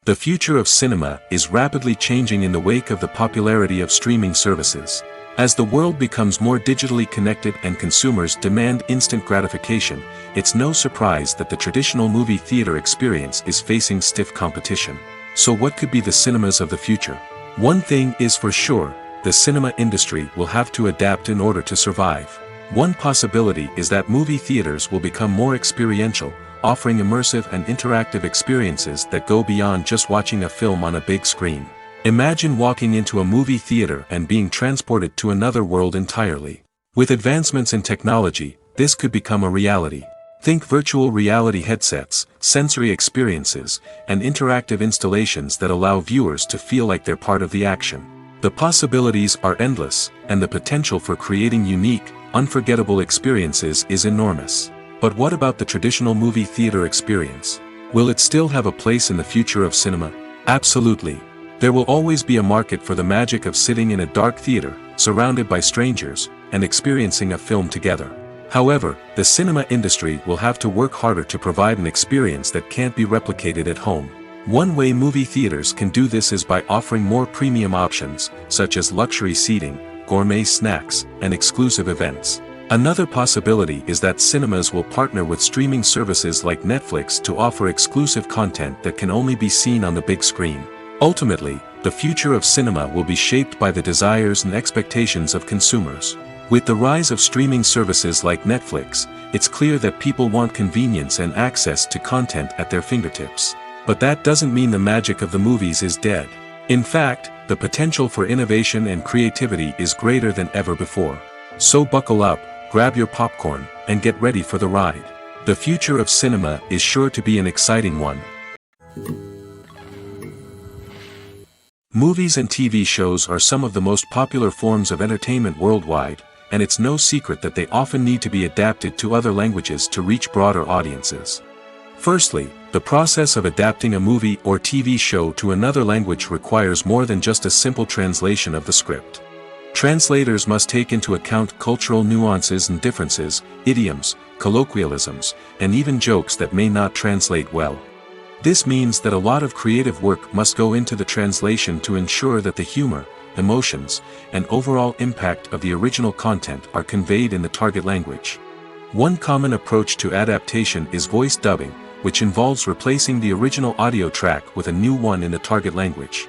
The future of cinema is rapidly changing in the wake of the popularity of streaming services. As the world becomes more digitally connected and consumers demand instant gratification, it's no surprise that the traditional movie theater experience is facing stiff competition. So what could be the cinemas of the future? One thing is for sure, the cinema industry will have to adapt in order to survive. One possibility is that movie theaters will become more experiential, offering immersive and interactive experiences that go beyond just watching a film on a big screen. Imagine walking into a movie theater and being transported to another world entirely. With advancements in technology, this could become a reality. Think virtual reality headsets, sensory experiences, and interactive installations that allow viewers to feel like they're part of the action. The possibilities are endless, and the potential for creating unique, unforgettable experiences is enormous. But what about the traditional movie theater experience? Will it still have a place in the future of cinema? Absolutely. There will always be a market for the magic of sitting in a dark theater, surrounded by strangers, and experiencing a film together. However, the cinema industry will have to work harder to provide an experience that can't be replicated at home. One way movie theaters can do this is by offering more premium options, such as luxury seating, gourmet snacks, and exclusive events. Another possibility is that cinemas will partner with streaming services like Netflix to offer exclusive content that can only be seen on the big screen. Ultimately, the future of cinema will be shaped by the desires and expectations of consumers. With the rise of streaming services like Netflix, it's clear that people want convenience and access to content at their fingertips. But that doesn't mean the magic of the movies is dead. In fact, the potential for innovation and creativity is greater than ever before. So buckle up, grab your popcorn, and get ready for the ride. The future of cinema is sure to be an exciting one. Movies and TV shows are some of the most popular forms of entertainment worldwide, and it's no secret that they often need to be adapted to other languages to reach broader audiences. Firstly, the process of adapting a movie or TV show to another language requires more than just a simple translation of the script. Translators must take into account cultural nuances and differences, idioms, colloquialisms, and even jokes that may not translate well. This means that a lot of creative work must go into the translation to ensure that the humor, emotions, and overall impact of the original content are conveyed in the target language. One common approach to adaptation is voice dubbing, which involves replacing the original audio track with a new one in the target language.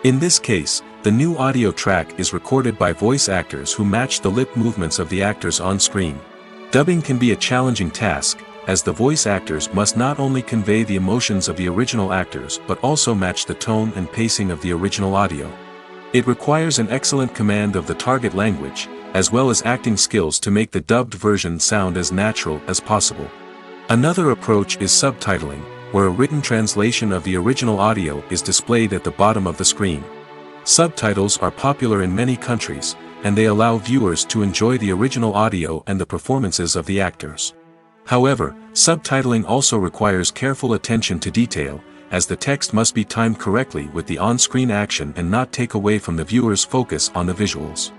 In this case, the new audio track is recorded by voice actors who match the lip movements of the actors on screen. Dubbing can be a challenging task, as the voice actors must not only convey the emotions of the original actors but also match the tone and pacing of the original audio. It requires an excellent command of the target language, as well as acting skills to make the dubbed version sound as natural as possible. Another approach is subtitling, where a written translation of the original audio is displayed at the bottom of the screen. Subtitles are popular in many countries, and they allow viewers to enjoy the original audio and the performances of the actors. However, subtitling also requires careful attention to detail, as the text must be timed correctly with the on-screen action and not take away from the viewer's focus on the visuals.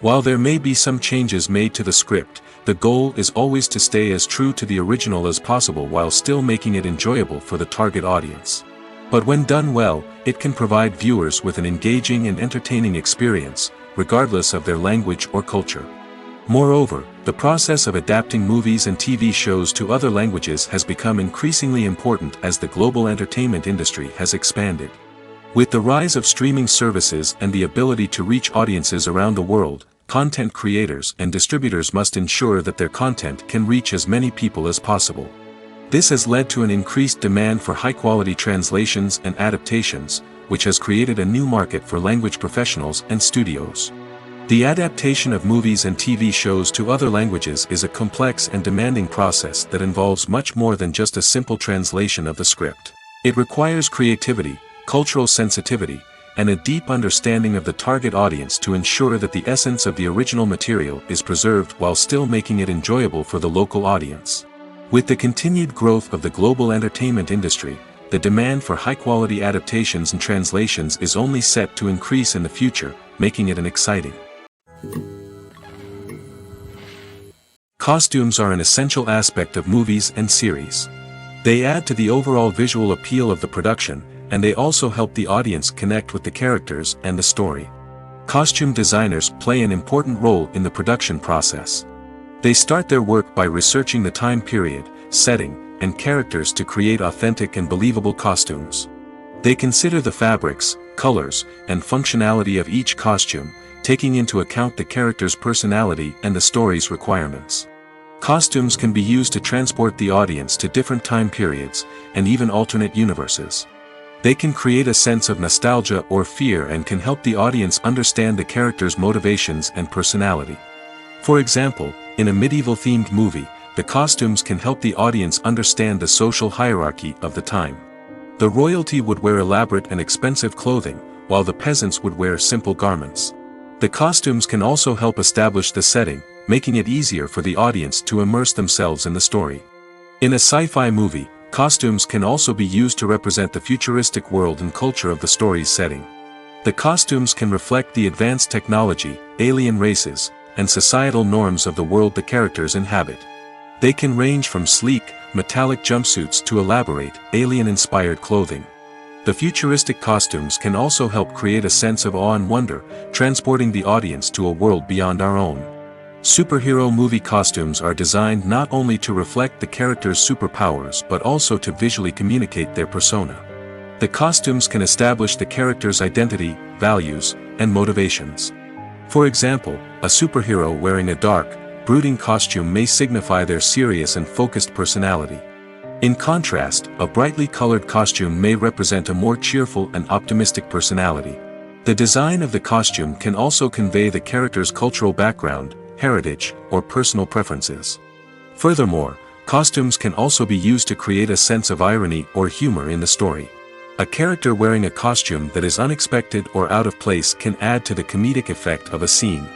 While there may be some changes made to the script, the goal is always to stay as true to the original as possible while still making it enjoyable for the target audience. But when done well, it can provide viewers with an engaging and entertaining experience, regardless of their language or culture. Moreover, the process of adapting movies and TV shows to other languages has become increasingly important as the global entertainment industry has expanded. With the rise of streaming services and the ability to reach audiences around the world, content creators and distributors must ensure that their content can reach as many people as possible. This has led to an increased demand for high-quality translations and adaptations, which has created a new market for language professionals and studios. The adaptation of movies and TV shows to other languages is a complex and demanding process that involves much more than just a simple translation of the script. It requires creativity, cultural sensitivity, and a deep understanding of the target audience to ensure that the essence of the original material is preserved while still making it enjoyable for the local audience. With the continued growth of the global entertainment industry, the demand for high-quality adaptations and translations is only set to increase in the future, making it an exciting. Costumes are an essential aspect of movies and series. They add to the overall visual appeal of the production, and they also help the audience connect with the characters and the story. Costume designers play an important role in the production process. They start their work by researching the time period, setting, and characters to create authentic and believable costumes. They consider the fabrics, colors, and functionality of each costume, taking into account the character's personality and the story's requirements. Costumes can be used to transport the audience to different time periods, and even alternate universes. They can create a sense of nostalgia or fear and can help the audience understand the character's motivations and personality. For example, in a medieval-themed movie, the costumes can help the audience understand the social hierarchy of the time. The royalty would wear elaborate and expensive clothing, while the peasants would wear simple garments. The costumes can also help establish the setting, making it easier for the audience to immerse themselves in the story. In a sci-fi movie, costumes can also be used to represent the futuristic world and culture of the story's setting. The costumes can reflect the advanced technology, alien races, and societal norms of the world the characters inhabit. They can range from sleek, metallic jumpsuits to elaborate, alien-inspired clothing. The futuristic costumes can also help create a sense of awe and wonder, transporting the audience to a world beyond our own. Superhero movie costumes are designed not only to reflect the character's superpowers but also to visually communicate their persona. The costumes can establish the character's identity, values, and motivations. For example, a superhero wearing a dark, brooding costume may signify their serious and focused personality. In contrast, a brightly colored costume may represent a more cheerful and optimistic personality. The design of the costume can also convey the character's cultural background, heritage, or personal preferences. Furthermore, costumes can also be used to create a sense of irony or humor in the story. A character wearing a costume that is unexpected or out of place can add to the comedic effect of a scene.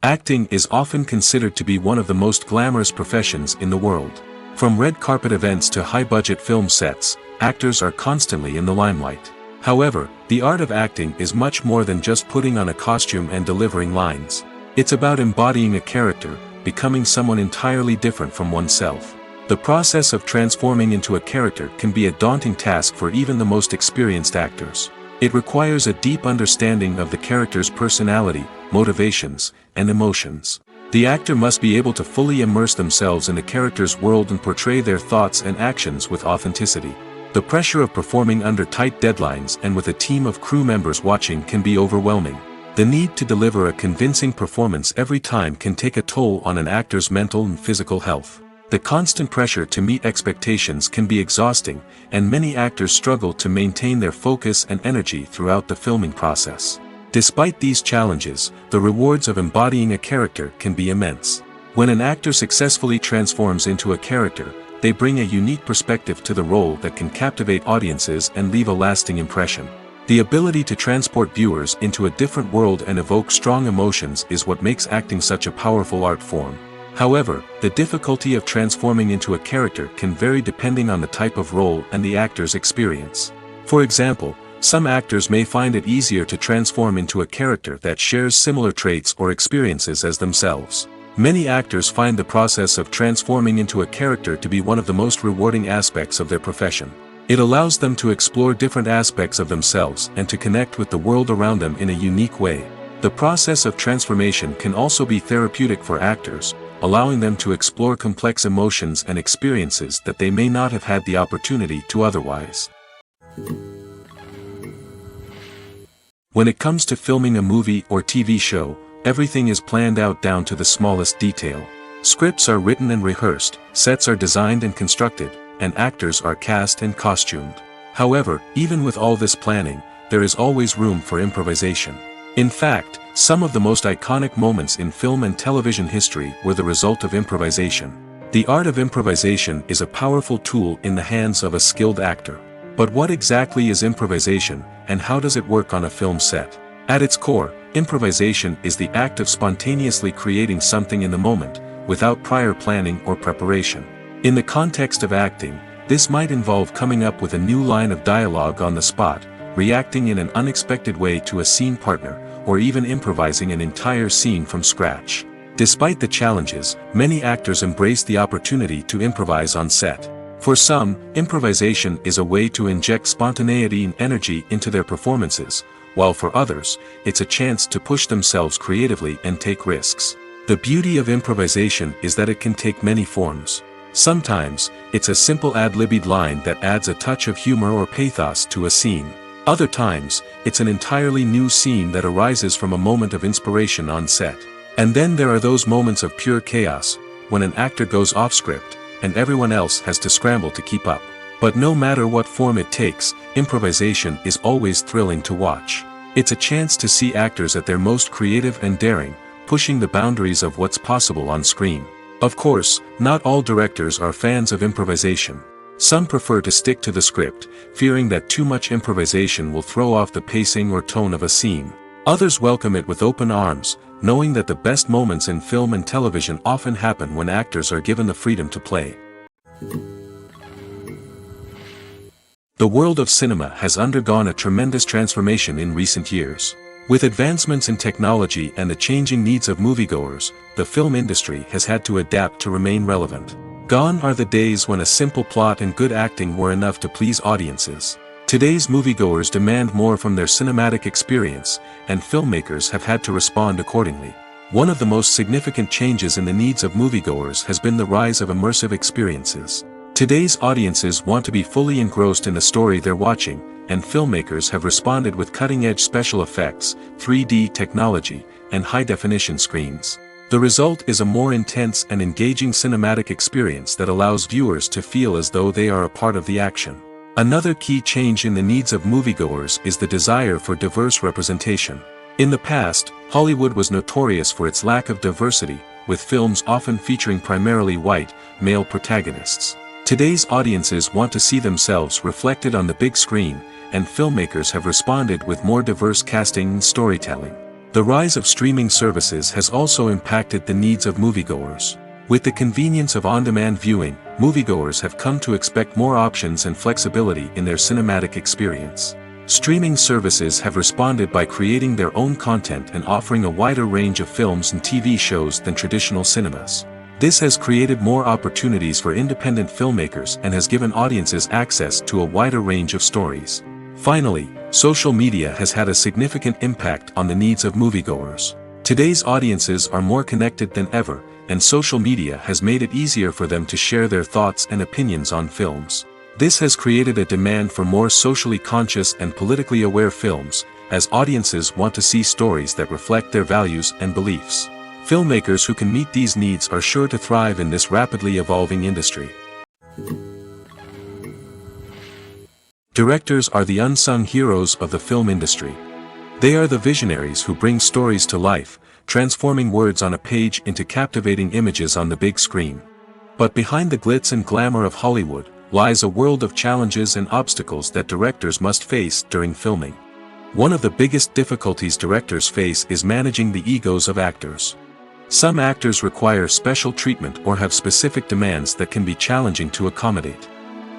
Acting is often considered to be one of the most glamorous professions in the world. From red carpet events to high-budget film sets, actors are constantly in the limelight. However, the art of acting is much more than just putting on a costume and delivering lines. It's about embodying a character, becoming someone entirely different from oneself. The process of transforming into a character can be a daunting task for even the most experienced actors. It requires a deep understanding of the character's personality, motivations, and emotions. The actor must be able to fully immerse themselves in the character's world and portray their thoughts and actions with authenticity. The pressure of performing under tight deadlines and with a team of crew members watching can be overwhelming. The need to deliver a convincing performance every time can take a toll on an actor's mental and physical health. The constant pressure to meet expectations can be exhausting, and many actors struggle to maintain their focus and energy throughout the filming process. Despite these challenges, the rewards of embodying a character can be immense. When an actor successfully transforms into a character, they bring a unique perspective to the role that can captivate audiences and leave a lasting impression. The ability to transport viewers into a different world and evoke strong emotions is what makes acting such a powerful art form. However, the difficulty of transforming into a character can vary depending on the type of role and the actor's experience. For example, some actors may find it easier to transform into a character that shares similar traits or experiences as themselves. Many actors find the process of transforming into a character to be one of the most rewarding aspects of their profession. It allows them to explore different aspects of themselves and to connect with the world around them in a unique way. The process of transformation can also be therapeutic for actors, allowing them to explore complex emotions and experiences that they may not have had the opportunity to otherwise. When it comes to filming a movie or TV show, everything is planned out down to the smallest detail. Scripts are written and rehearsed, sets are designed and constructed, and actors are cast and costumed. However, even with all this planning, there is always room for improvisation. In fact, some of the most iconic moments in film and television history were the result of improvisation. The art of improvisation is a powerful tool in the hands of a skilled actor. But what exactly is improvisation, and how does it work on a film set? At its core, improvisation is the act of spontaneously creating something in the moment, without prior planning or preparation. In the context of acting, this might involve coming up with a new line of dialogue on the spot, reacting in an unexpected way to a scene partner, or even improvising an entire scene from scratch. Despite the challenges, many actors embrace the opportunity to improvise on set. For some, improvisation is a way to inject spontaneity and energy into their performances, while for others, it's a chance to push themselves creatively and take risks. The beauty of improvisation is that it can take many forms. Sometimes, it's a simple ad-libbed line that adds a touch of humor or pathos to a scene. Other times, it's an entirely new scene that arises from a moment of inspiration on set. And then there are those moments of pure chaos, when an actor goes off script, and everyone else has to scramble to keep up. But no matter what form it takes, improvisation is always thrilling to watch. It's a chance to see actors at their most creative and daring, pushing the boundaries of what's possible on screen. Of course, not all directors are fans of improvisation. Some prefer to stick to the script, fearing that too much improvisation will throw off the pacing or tone of a scene. Others welcome it with open arms, knowing that the best moments in film and television often happen when actors are given the freedom to play. The world of cinema has undergone a tremendous transformation in recent years. With advancements in technology and the changing needs of moviegoers, the film industry has had to adapt to remain relevant. Gone are the days when a simple plot and good acting were enough to please audiences. Today's moviegoers demand more from their cinematic experience, and filmmakers have had to respond accordingly. One of the most significant changes in the needs of moviegoers has been the rise of immersive experiences. Today's audiences want to be fully engrossed in the story they're watching, and filmmakers have responded with cutting-edge special effects, 3D technology, and high-definition screens. The result is a more intense and engaging cinematic experience that allows viewers to feel as though they are a part of the action. Another key change in the needs of moviegoers is the desire for diverse representation. In the past, Hollywood was notorious for its lack of diversity, with films often featuring primarily white, male protagonists. Today's audiences want to see themselves reflected on the big screen, and filmmakers have responded with more diverse casting and storytelling. The rise of streaming services has also impacted the needs of moviegoers. With the convenience of on-demand viewing, moviegoers have come to expect more options and flexibility in their cinematic experience. Streaming services have responded by creating their own content and offering a wider range of films and TV shows than traditional cinemas. This has created more opportunities for independent filmmakers and has given audiences access to a wider range of stories. Finally, social media has had a significant impact on the needs of moviegoers. Today's audiences are more connected than ever, and social media has made it easier for them to share their thoughts and opinions on films. This has created a demand for more socially conscious and politically aware films, as audiences want to see stories that reflect their values and beliefs. Filmmakers who can meet these needs are sure to thrive in this rapidly evolving industry. Directors are the unsung heroes of the film industry. They are the visionaries who bring stories to life, transforming words on a page into captivating images on the big screen. But behind the glitz and glamour of Hollywood, lies a world of challenges and obstacles that directors must face during filming. One of the biggest difficulties directors face is managing the egos of actors. Some actors require special treatment or have specific demands that can be challenging to accommodate.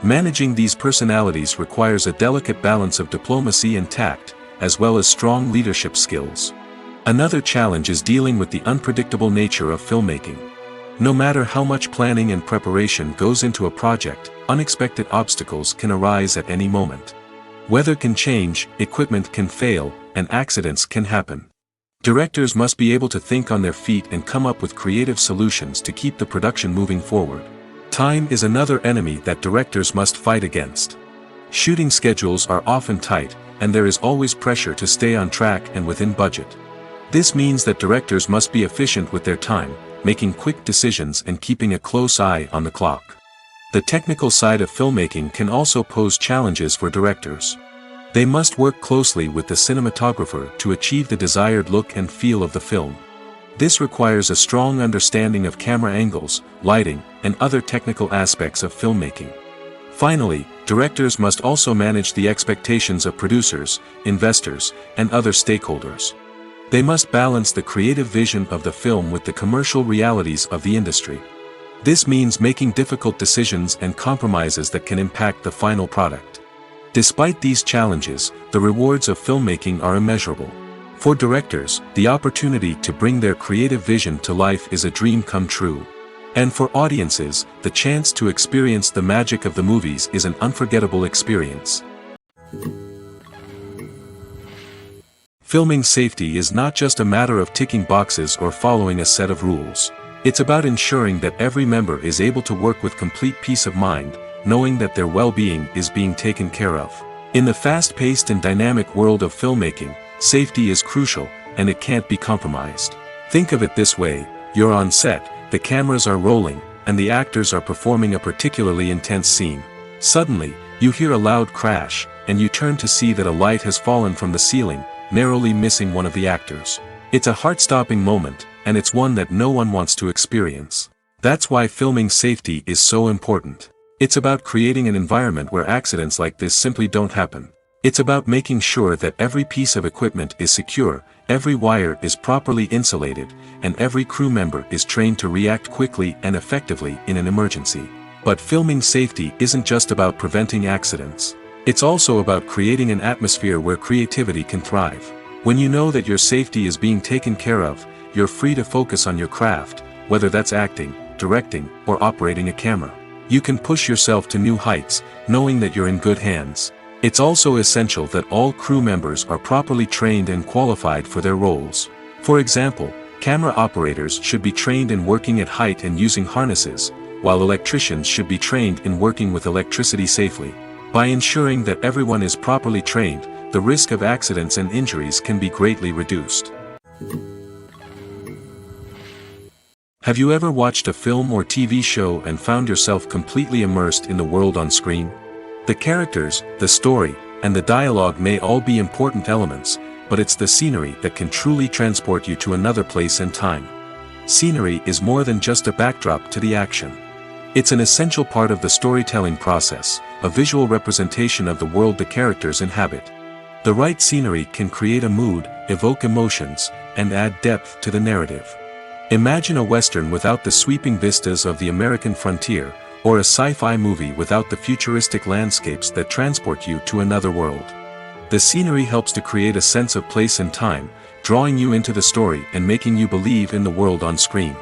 Managing these personalities requires a delicate balance of diplomacy and tact, as well as strong leadership skills. Another challenge is dealing with the unpredictable nature of filmmaking. No matter how much planning and preparation goes into a project, unexpected obstacles can arise at any moment. Weather can change, equipment can fail, and accidents can happen. Directors must be able to think on their feet and come up with creative solutions to keep the production moving forward. Time is another enemy that directors must fight against. Shooting schedules are often tight, and there is always pressure to stay on track and within budget. This means that directors must be efficient with their time, making quick decisions and keeping a close eye on the clock. The technical side of filmmaking can also pose challenges for directors. They must work closely with the cinematographer to achieve the desired look and feel of the film. This requires a strong understanding of camera angles, lighting, and other technical aspects of filmmaking. Finally, directors must also manage the expectations of producers, investors, and other stakeholders. They must balance the creative vision of the film with the commercial realities of the industry. This means making difficult decisions and compromises that can impact the final product. Despite these challenges, the rewards of filmmaking are immeasurable. For directors, the opportunity to bring their creative vision to life is a dream come true. And for audiences, the chance to experience the magic of the movies is an unforgettable experience. Filming safety is not just a matter of ticking boxes or following a set of rules. It's about ensuring that every member is able to work with complete peace of mind, knowing that their well-being is being taken care of. In the fast-paced and dynamic world of filmmaking, safety is crucial, and it can't be compromised. Think of it this way: you're on set, the cameras are rolling, and the actors are performing a particularly intense scene. Suddenly, you hear a loud crash, and you turn to see that a light has fallen from the ceiling, narrowly missing one of the actors. It's a heart-stopping moment, and it's one that no one wants to experience. That's why filming safety is so important. It's about creating an environment where accidents like this simply don't happen. It's about making sure that every piece of equipment is secure, every wire is properly insulated, and every crew member is trained to react quickly and effectively in an emergency. But filming safety isn't just about preventing accidents. It's also about creating an atmosphere where creativity can thrive. When you know that your safety is being taken care of, you're free to focus on your craft, whether that's acting, directing, or operating a camera. You can push yourself to new heights, knowing that you're in good hands. It's also essential that all crew members are properly trained and qualified for their roles. For example, camera operators should be trained in working at height and using harnesses, while electricians should be trained in working with electricity safely. By ensuring that everyone is properly trained, the risk of accidents and injuries can be greatly reduced. Have you ever watched a film or TV show and found yourself completely immersed in the world on screen? The characters, the story, and the dialogue may all be important elements, but it's the scenery that can truly transport you to another place and time. Scenery is more than just a backdrop to the action. It's an essential part of the storytelling process, a visual representation of the world the characters inhabit. The right scenery can create a mood, evoke emotions, and add depth to the narrative. Imagine a Western without the sweeping vistas of the American frontier, or a sci-fi movie without the futuristic landscapes that transport you to another world. The scenery helps to create a sense of place and time, drawing you into the story and making you believe in the world on screen.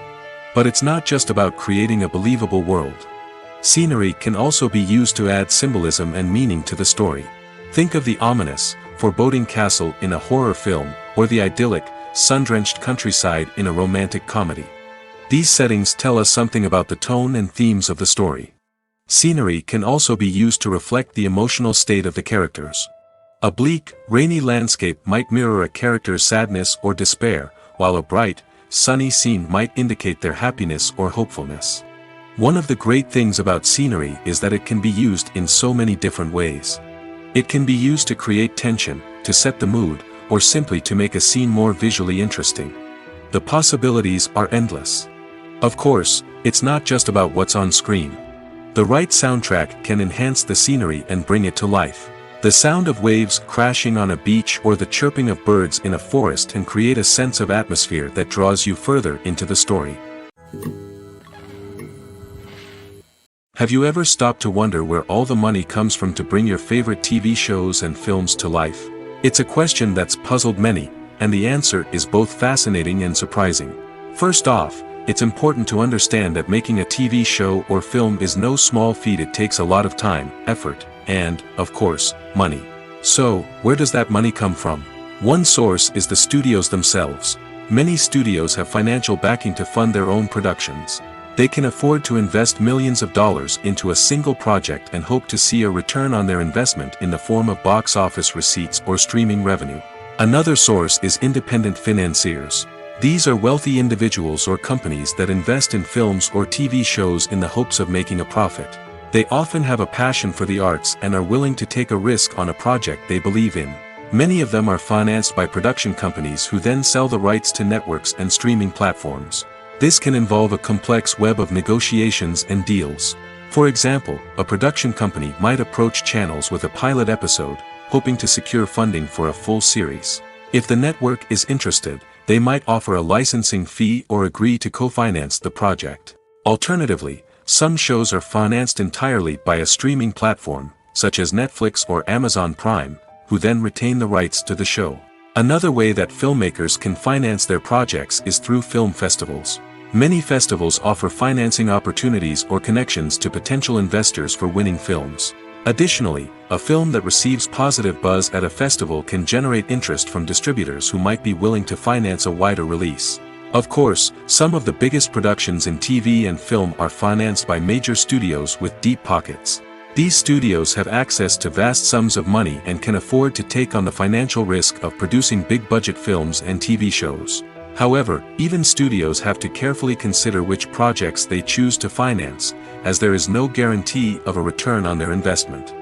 But it's not just about creating a believable world. Scenery can also be used to add symbolism and meaning to the story. Think of the ominous, foreboding castle in a horror film, or the idyllic, sun-drenched countryside in a romantic comedy. These settings tell us something about the tone and themes of the story. Scenery can also be used to reflect the emotional state of the characters. A bleak, rainy landscape might mirror a character's sadness or despair, while a bright, sunny scene might indicate their happiness or hopefulness. One of the great things about scenery is that it can be used in so many different ways. It can be used to create tension, to set the mood, or simply to make a scene more visually interesting. The possibilities are endless. Of course, it's not just about what's on screen. The right soundtrack can enhance the scenery and bring it to life. The sound of waves crashing on a beach or the chirping of birds in a forest can create a sense of atmosphere that draws you further into the story. Have you ever stopped to wonder where all the money comes from to bring your favorite TV shows and films to life? It's a question that's puzzled many, and the answer is both fascinating and surprising. First off, it's important to understand that making a TV show or film is no small feat. It takes a lot of time, effort, and, of course, money. So, where does that money come from? One source is the studios themselves. Many studios have financial backing to fund their own productions. They can afford to invest millions of dollars into a single project and hope to see a return on their investment in the form of box office receipts or streaming revenue. Another source is independent financiers. These are wealthy individuals or companies that invest in films or TV shows in the hopes of making a profit. They often have a passion for the arts and are willing to take a risk on a project they believe in. Many of them are financed by production companies who then sell the rights to networks and streaming platforms. This can involve a complex web of negotiations and deals. For example, a production company might approach channels with a pilot episode, hoping to secure funding for a full series. If the network is interested, they might offer a licensing fee or agree to co-finance the project. Alternatively, some shows are financed entirely by a streaming platform, such as Netflix or Amazon Prime, who then retain the rights to the show. Another way that filmmakers can finance their projects is through film festivals. Many festivals offer financing opportunities or connections to potential investors for winning films. Additionally, a film that receives positive buzz at a festival can generate interest from distributors who might be willing to finance a wider release. Of course, some of the biggest productions in TV and film are financed by major studios with deep pockets. These studios have access to vast sums of money and can afford to take on the financial risk of producing big-budget films and TV shows. However, even studios have to carefully consider which projects they choose to finance, as there is no guarantee of a return on their investment.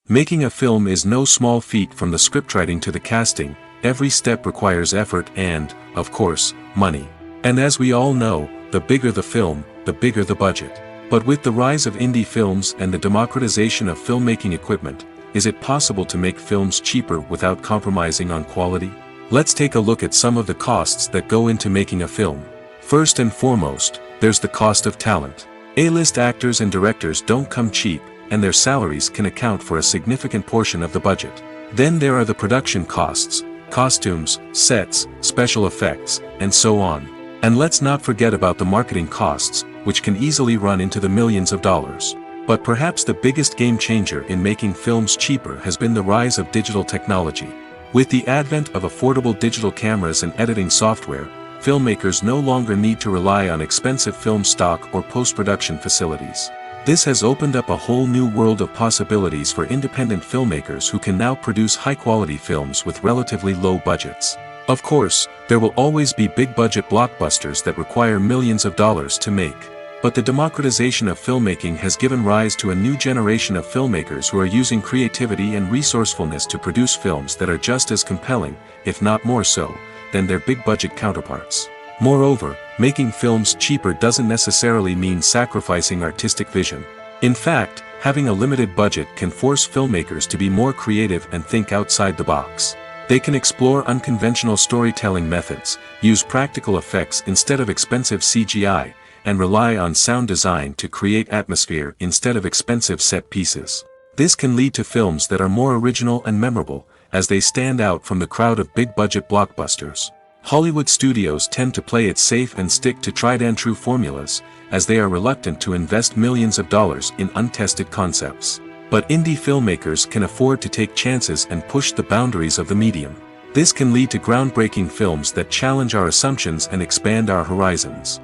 Making a film is no small feat. From the scriptwriting to the casting, every step requires effort and, of course, money. And as we all know, the bigger the film, the bigger the budget. But with the rise of indie films and the democratization of filmmaking equipment, is it possible to make films cheaper without compromising on quality? Let's take a look at some of the costs that go into making a film. First and foremost, there's the cost of talent. A-list actors and directors don't come cheap, and their salaries can account for a significant portion of the budget. Then there are the production costs, costumes, sets, special effects, and so on. And let's not forget about the marketing costs, which can easily run into the millions of dollars. But perhaps the biggest game changer in making films cheaper has been the rise of digital technology. With the advent of affordable digital cameras and editing software, filmmakers no longer need to rely on expensive film stock or post-production facilities. This has opened up a whole new world of possibilities for independent filmmakers who can now produce high-quality films with relatively low budgets. Of course, there will always be big-budget blockbusters that require millions of dollars to make. But the democratization of filmmaking has given rise to a new generation of filmmakers who are using creativity and resourcefulness to produce films that are just as compelling, if not more so, than their big-budget counterparts. Moreover, making films cheaper doesn't necessarily mean sacrificing artistic vision. In fact, having a limited budget can force filmmakers to be more creative and think outside the box. They can explore unconventional storytelling methods, use practical effects instead of expensive CGI, and rely on sound design to create atmosphere instead of expensive set pieces. This can lead to films that are more original and memorable, as they stand out from the crowd of big-budget blockbusters. Hollywood studios tend to play it safe and stick to tried-and-true formulas, as they are reluctant to invest millions of dollars in untested concepts. But indie filmmakers can afford to take chances and push the boundaries of the medium. This can lead to groundbreaking films that challenge our assumptions and expand our horizons.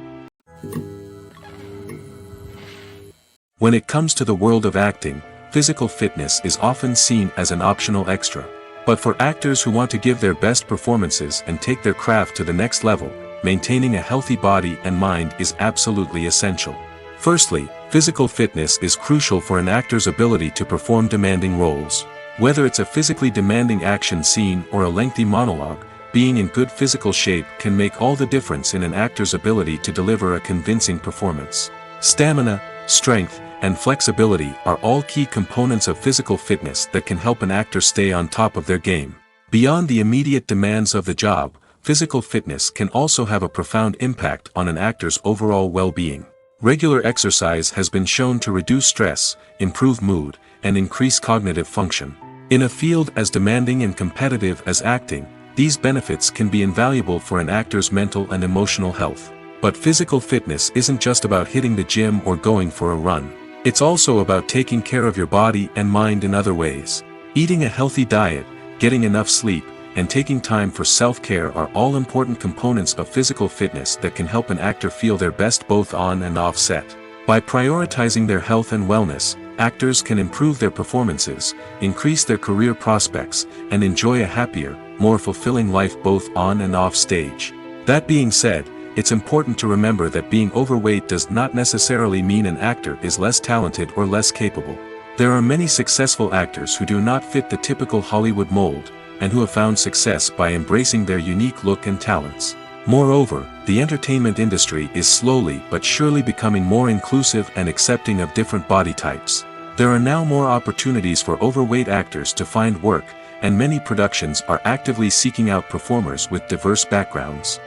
When it comes to the world of acting, physical fitness is often seen as an optional extra. But for actors who want to give their best performances and take their craft to the next level, maintaining a healthy body and mind is absolutely essential. Firstly, physical fitness is crucial for an actor's ability to perform demanding roles. Whether it's a physically demanding action scene or a lengthy monologue, being in good physical shape can make all the difference in an actor's ability to deliver a convincing performance. Stamina, strength, and flexibility are all key components of physical fitness that can help an actor stay on top of their game. Beyond the immediate demands of the job, physical fitness can also have a profound impact on an actor's overall well-being. Regular exercise has been shown to reduce stress, improve mood, and increase cognitive function. In a field as demanding and competitive as acting, these benefits can be invaluable for an actor's mental and emotional health. But physical fitness isn't just about hitting the gym or going for a run. It's also about taking care of your body and mind in other ways. Eating a healthy diet, getting enough sleep, and taking time for self-care are all important components of physical fitness that can help an actor feel their best both on and off set. By prioritizing their health and wellness, actors can improve their performances, increase their career prospects, and enjoy a happier, more fulfilling life both on and off stage. That being said, it's important to remember that being overweight does not necessarily mean an actor is less talented or less capable. There are many successful actors who do not fit the typical Hollywood mold, and who have found success by embracing their unique look and talents. Moreover, the entertainment industry is slowly but surely becoming more inclusive and accepting of different body types. There are now more opportunities for overweight actors to find work, and many productions are actively seeking out performers with diverse backgrounds.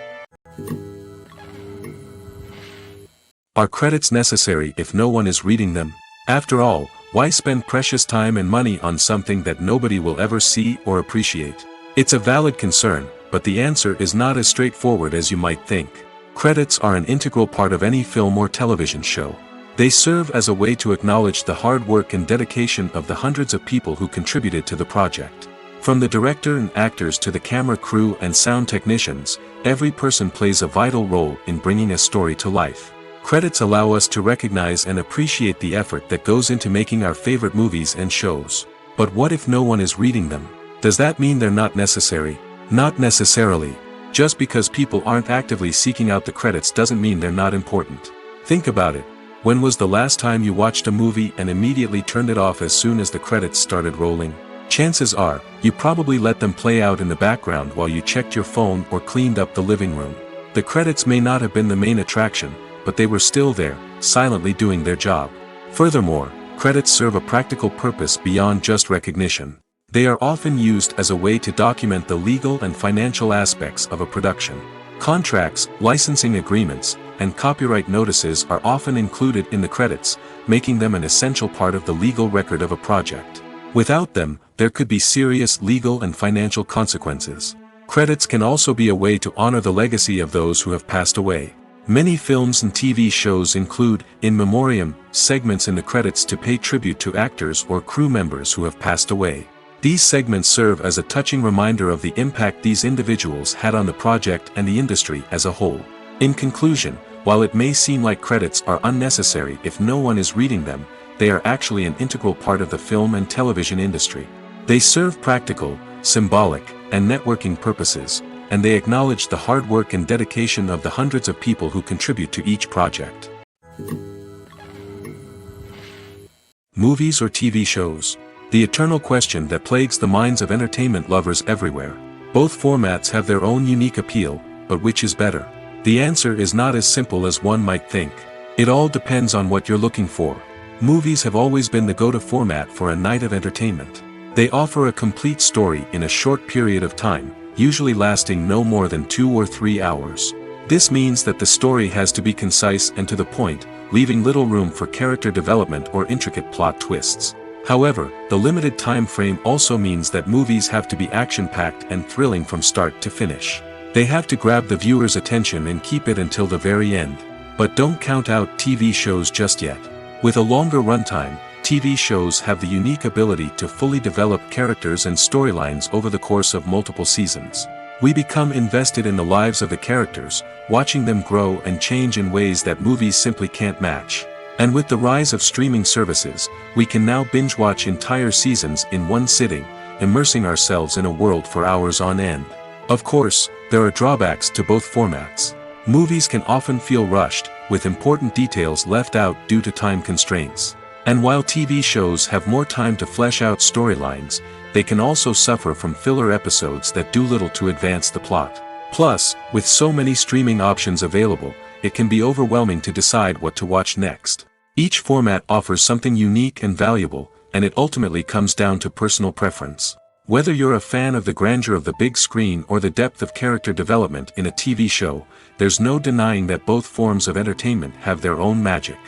Are credits necessary if no one is reading them? After all, why spend precious time and money on something that nobody will ever see or appreciate? It's a valid concern, but the answer is not as straightforward as you might think. Credits are an integral part of any film or television show. They serve as a way to acknowledge the hard work and dedication of the hundreds of people who contributed to the project. From the director and actors to the camera crew and sound technicians, every person plays a vital role in bringing a story to life. Credits allow us to recognize and appreciate the effort that goes into making our favorite movies and shows. But what if no one is reading them? Does that mean they're not necessary? Not necessarily. Just because people aren't actively seeking out the credits doesn't mean they're not important. Think about it. When was the last time you watched a movie and immediately turned it off as soon as the credits started rolling? Chances are, you probably let them play out in the background while you checked your phone or cleaned up the living room. The credits may not have been the main attraction, but they were still there, silently doing their job. Furthermore, credits serve a practical purpose beyond just recognition. They are often used as a way to document the legal and financial aspects of a production. Contracts, licensing agreements, and copyright notices are often included in the credits, making them an essential part of the legal record of a project. Without them, there could be serious legal and financial consequences. Credits can also be a way to honor the legacy of those who have passed away. Many films and TV shows include, in memoriam, segments in the credits to pay tribute to actors or crew members who have passed away. These segments serve as a touching reminder of the impact these individuals had on the project and the industry as a whole. In conclusion, while it may seem like credits are unnecessary if no one is reading them, they are actually an integral part of the film and television industry. They serve practical, symbolic, and networking purposes, and they acknowledge the hard work and dedication of the hundreds of people who contribute to each project. Movies or TV shows? The eternal question that plagues the minds of entertainment lovers everywhere. Both formats have their own unique appeal, but which is better? The answer is not as simple as one might think. It all depends on what you're looking for. Movies have always been the go-to format for a night of entertainment. They offer a complete story in a short period of time, usually lasting no more than 2 or 3 hours. This means that the story has to be concise and to the point, leaving little room for character development or intricate plot twists. However, the limited time frame also means that movies have to be action-packed and thrilling from start to finish. They have to grab the viewer's attention and keep it until the very end. But don't count out TV shows just yet. With a longer runtime, TV shows have the unique ability to fully develop characters and storylines over the course of multiple seasons. We become invested in the lives of the characters, watching them grow and change in ways that movies simply can't match. And with the rise of streaming services, we can now binge-watch entire seasons in one sitting, immersing ourselves in a world for hours on end. Of course, there are drawbacks to both formats. Movies can often feel rushed, with important details left out due to time constraints. And while TV shows have more time to flesh out storylines, they can also suffer from filler episodes that do little to advance the plot. Plus, with so many streaming options available, it can be overwhelming to decide what to watch next. Each format offers something unique and valuable, and it ultimately comes down to personal preference. Whether you're a fan of the grandeur of the big screen or the depth of character development in a TV show, there's no denying that both forms of entertainment have their own magic.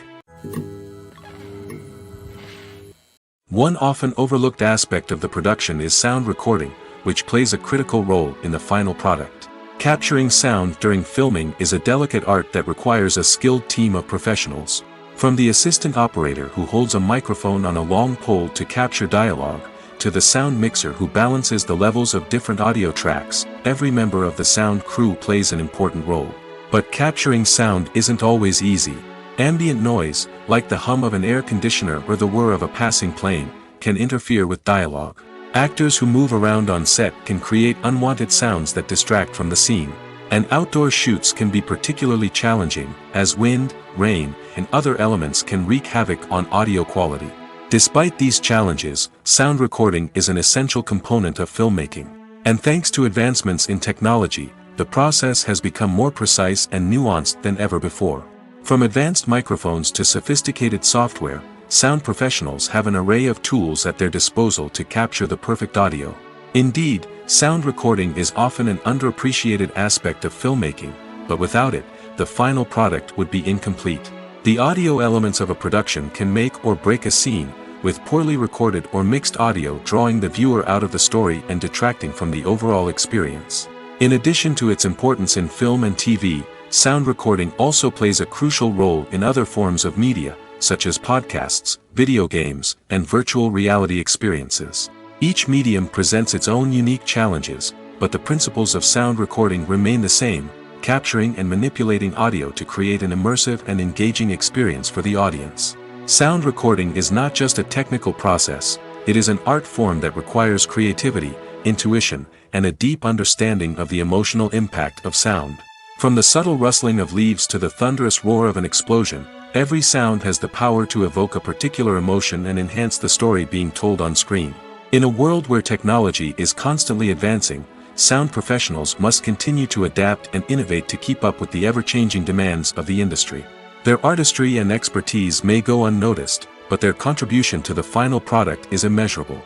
One often overlooked aspect of the production is sound recording, which plays a critical role in the final product. Capturing sound during filming is a delicate art that requires a skilled team of professionals. From the assistant operator who holds a microphone on a long pole to capture dialogue, to the sound mixer who balances the levels of different audio tracks, every member of the sound crew plays an important role. But capturing sound isn't always easy. Ambient noise, like the hum of an air conditioner or the whir of a passing plane, can interfere with dialogue. Actors who move around on set can create unwanted sounds that distract from the scene. And outdoor shoots can be particularly challenging, as wind, rain, and other elements can wreak havoc on audio quality. Despite these challenges, sound recording is an essential component of filmmaking. And thanks to advancements in technology, the process has become more precise and nuanced than ever before. From advanced microphones to sophisticated software, sound professionals have an array of tools at their disposal to capture the perfect audio. Indeed, sound recording is often an underappreciated aspect of filmmaking, but without it, the final product would be incomplete. The audio elements of a production can make or break a scene, with poorly recorded or mixed audio drawing the viewer out of the story and detracting from the overall experience. In addition to its importance in film and TV, sound recording also plays a crucial role in other forms of media, such as podcasts, video games, and virtual reality experiences. Each medium presents its own unique challenges, but the principles of sound recording remain the same, capturing and manipulating audio to create an immersive and engaging experience for the audience. Sound recording is not just a technical process, it is an art form that requires creativity, intuition, and a deep understanding of the emotional impact of sound. From the subtle rustling of leaves to the thunderous roar of an explosion, every sound has the power to evoke a particular emotion and enhance the story being told on screen. In a world where technology is constantly advancing, sound professionals must continue to adapt and innovate to keep up with the ever-changing demands of the industry. Their artistry and expertise may go unnoticed, but their contribution to the final product is immeasurable.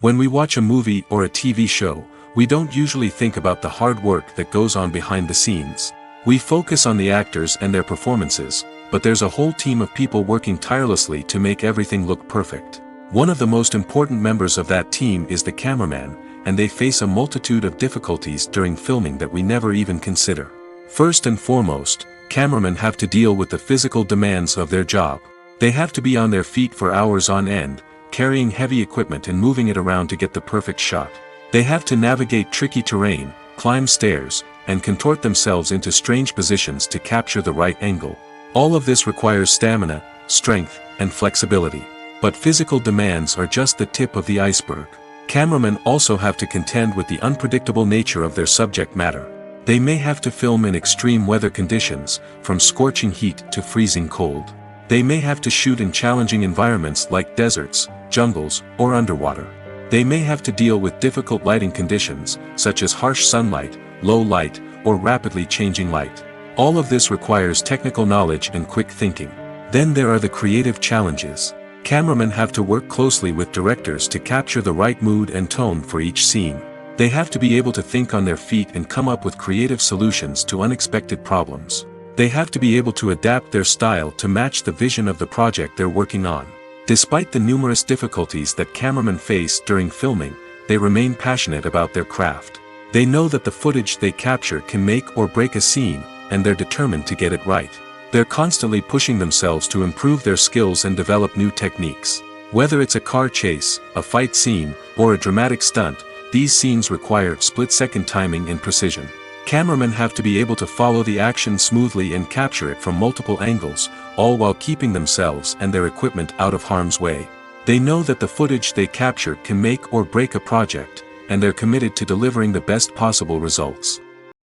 When we watch a movie or a TV show, we don't usually think about the hard work that goes on behind the scenes. We focus on the actors and their performances, but there's a whole team of people working tirelessly to make everything look perfect. One of the most important members of that team is the cameraman, and they face a multitude of difficulties during filming that we never even consider. First and foremost, cameramen have to deal with the physical demands of their job. They have to be on their feet for hours on end, carrying heavy equipment and moving it around to get the perfect shot. They have to navigate tricky terrain, climb stairs, and contort themselves into strange positions to capture the right angle. All of this requires stamina, strength, and flexibility. But physical demands are just the tip of the iceberg. Cameramen also have to contend with the unpredictable nature of their subject matter. They may have to film in extreme weather conditions, from scorching heat to freezing cold. They may have to shoot in challenging environments like deserts, jungles, or underwater. They may have to deal with difficult lighting conditions, such as harsh sunlight, low light, or rapidly changing light. All of this requires technical knowledge and quick thinking. Then there are the creative challenges. Cameramen have to work closely with directors to capture the right mood and tone for each scene. They have to be able to think on their feet and come up with creative solutions to unexpected problems. They have to be able to adapt their style to match the vision of the project they're working on. Despite the numerous difficulties that cameramen face during filming, they remain passionate about their craft. They know that the footage they capture can make or break a scene, and they're determined to get it right. They're constantly pushing themselves to improve their skills and develop new techniques. Whether it's a car chase, a fight scene, or a dramatic stunt, these scenes require split-second timing and precision. Cameramen have to be able to follow the action smoothly and capture it from multiple angles, all while keeping themselves and their equipment out of harm's way. They know that the footage they capture can make or break a project, and they're committed to delivering the best possible results.